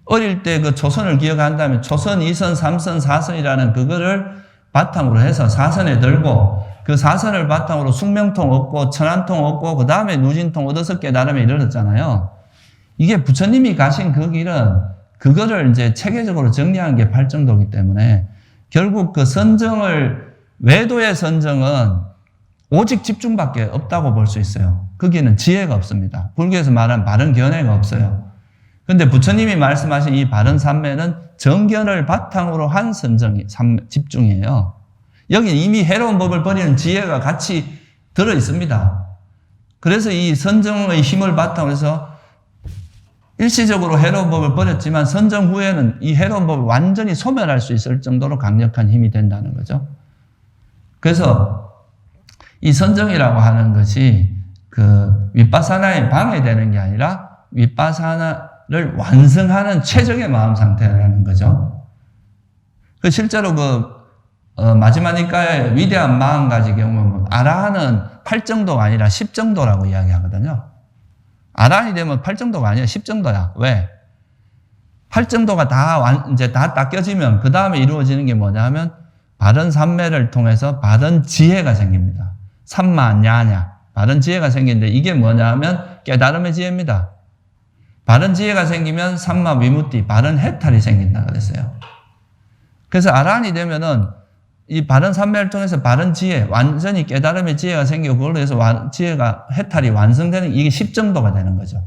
어릴 때 그 초선을 기억한다면 초선, 2선, 3선, 4선이라는 그거를 바탕으로 해서 사선에 들고 그 사선을 바탕으로 숙명통 얻고 천안통 얻고 그 다음에 누진통 얻어서 깨달음에 이르렀잖아요. 이게 부처님이 가신 그 길은 그거를 이제 체계적으로 정리하는 게 팔정도이기 때문에 결국 그 선정을, 외도의 선정은 오직 집중밖에 없다고 볼 수 있어요. 거기는 지혜가 없습니다. 불교에서 말하는 바른 견해가 없어요. 근데 부처님이 말씀하신 이 바른 삼매는 정견을 바탕으로 한 선정이, 집중이에요. 여기 이미 해로운 법을 버리는 지혜가 같이 들어 있습니다. 그래서 이 선정의 힘을 바탕으로 해서 일시적으로 해로운 법을 버렸지만 선정 후에는 이 해로운 법을 완전히 소멸할 수 있을 정도로 강력한 힘이 된다는 거죠. 그래서 이 선정이라고 하는 것이 그 윗바사나에 방해되는 게 아니라 윗바사나를 완성하는 최적의 마음 상태라는 거죠. 그 실제로 마지막 니까의 위대한 마음가지 경우는 아라한은 8정도가 아니라 10정도라고 이야기하거든요. 아라한이 되면 8정도가 아니라 10정도야. 왜? 8정도가 이제 다 닦여지면 그 다음에 이루어지는 게 뭐냐 하면 바른 삼매를 통해서 바른 지혜가 생깁니다. 삼마냐냐. 바른 지혜가 생기는데 이게 뭐냐 하면 깨달음의 지혜입니다. 바른 지혜가 생기면 삼마 위무띠, 바른 해탈이 생긴다 그랬어요. 그래서 아라한이 되면은 이 바른 삼매를 통해서 바른 지혜, 완전히 깨달음의 지혜가 생기고 그걸로 해서 지혜가, 해탈이 완성되는 이게 10정도가 되는 거죠.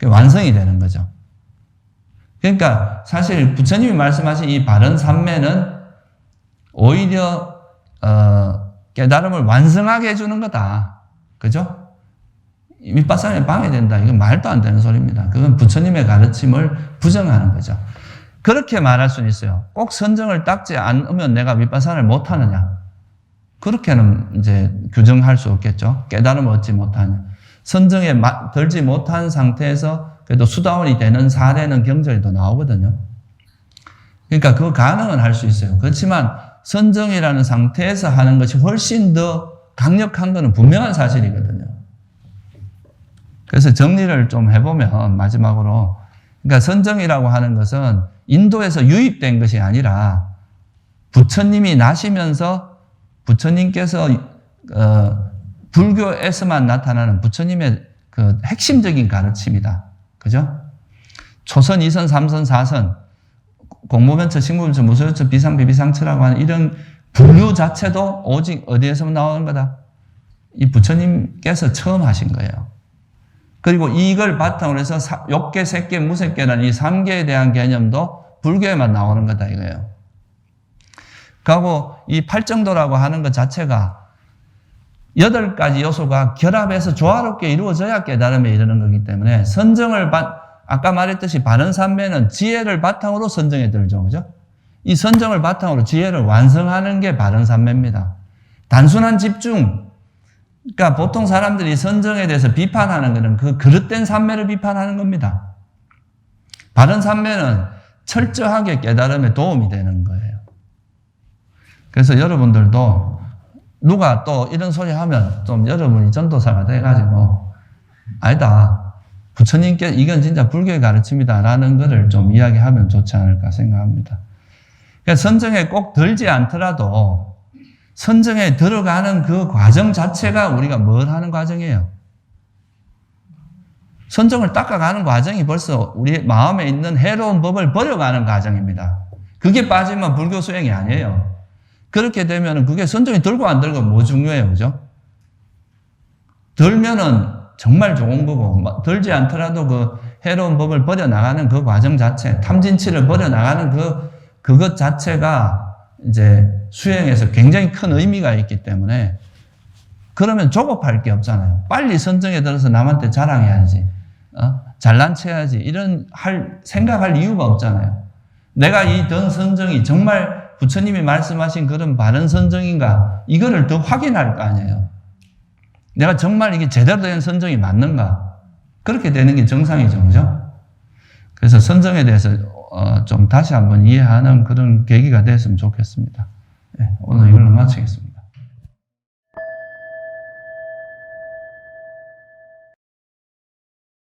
완성이 되는 거죠. 그러니까 사실 부처님이 말씀하신 이 바른 삼매는 오히려 깨달음을 완성하게 해주는 거다. 그죠? 윗바사나에 방해된다. 이건 말도 안 되는 소리입니다. 그건 부처님의 가르침을 부정하는 거죠. 그렇게 말할 수는 있어요. 꼭 선정을 닦지 않으면 내가 윗바사나를 못하느냐. 그렇게는 이제 규정할 수 없겠죠. 깨달음을 얻지 못하냐. 선정에 들지 못한 상태에서 그래도 수다원이 되는 사례는 경전에도 나오거든요. 그러니까 그 가능은 할 수 있어요. 그렇지만 선정이라는 상태에서 하는 것이 훨씬 더 강력한 것은 분명한 사실이거든요. 그래서 정리를 좀 해보면 마지막으로, 그러니까 선정이라고 하는 것은 인도에서 유입된 것이 아니라 부처님이 나시면서 부처님께서 불교에서만 나타나는 부처님의 그 핵심적인 가르침이다. 그죠? 초선, 2선, 3선, 4선, 공무변처, 식무변처, 무소변처, 비상, 비비상처라고 하는 이런 분류 자체도 오직 어디에서 나오는 거다? 이 부처님께서 처음 하신 거예요. 그리고 이걸 바탕으로 해서 욕계, 색계, 무색계라는 이 3계에 대한 개념도 불교에만 나오는 거다 이거예요. 그리고 이 8정도라고 하는 것 자체가 8가지 요소가 결합해서 조화롭게 이루어져야 깨달음에 이르는 거기 때문에 선정을 아까 말했듯이 바른 삼매는 지혜를 바탕으로 선정에 들죠. 그죠? 이 선정을 바탕으로 지혜를 완성하는 게 바른 삼매입니다. 단순한 집중, 그러니까 보통 사람들이 선정에 대해서 비판하는 것은 그 그릇된 삼매를 비판하는 겁니다. 바른 삼매는 철저하게 깨달음에 도움이 되는 거예요. 그래서 여러분들도 누가 또 이런 소리 하면 좀 여러분이 전도사가 돼가지고 아니다, 부처님께 이건 진짜 불교의 가르침이다라는 것을 좀 이야기하면 좋지 않을까 생각합니다. 그러니까 선정에 꼭 들지 않더라도 선정에 들어가는 그 과정 자체가 우리가 뭘 하는 과정이에요? 선정을 닦아가는 과정이 벌써 우리 마음에 있는 해로운 법을 버려가는 과정입니다. 그게 빠지면 불교 수행이 아니에요. 그렇게 되면 그게 선정이 들고 안 들고 뭐 중요해요, 그죠? 들면은 정말 좋은 거고, 들지 않더라도 그 해로운 법을 버려나가는 그 과정 자체, 탐진치를 버려나가는 그것 자체가 이제 수행에서 굉장히 큰 의미가 있기 때문에 그러면 조급할 게 없잖아요. 빨리 선정에 들어서 남한테 자랑해야지. 잘난 체해야지. 이런 생각할 이유가 없잖아요. 내가 이 든 선정이 정말 부처님이 말씀하신 그런 바른 선정인가? 이거를 더 확인할 거 아니에요. 내가 정말 이게 제대로 된 선정이 맞는가? 그렇게 되는 게 정상이죠. 그죠? 그래서 선정에 대해서 좀 다시 한번 이해하는 그런 계기가 됐으면 좋겠습니다. 네, 오늘 이걸로 마치겠습니다.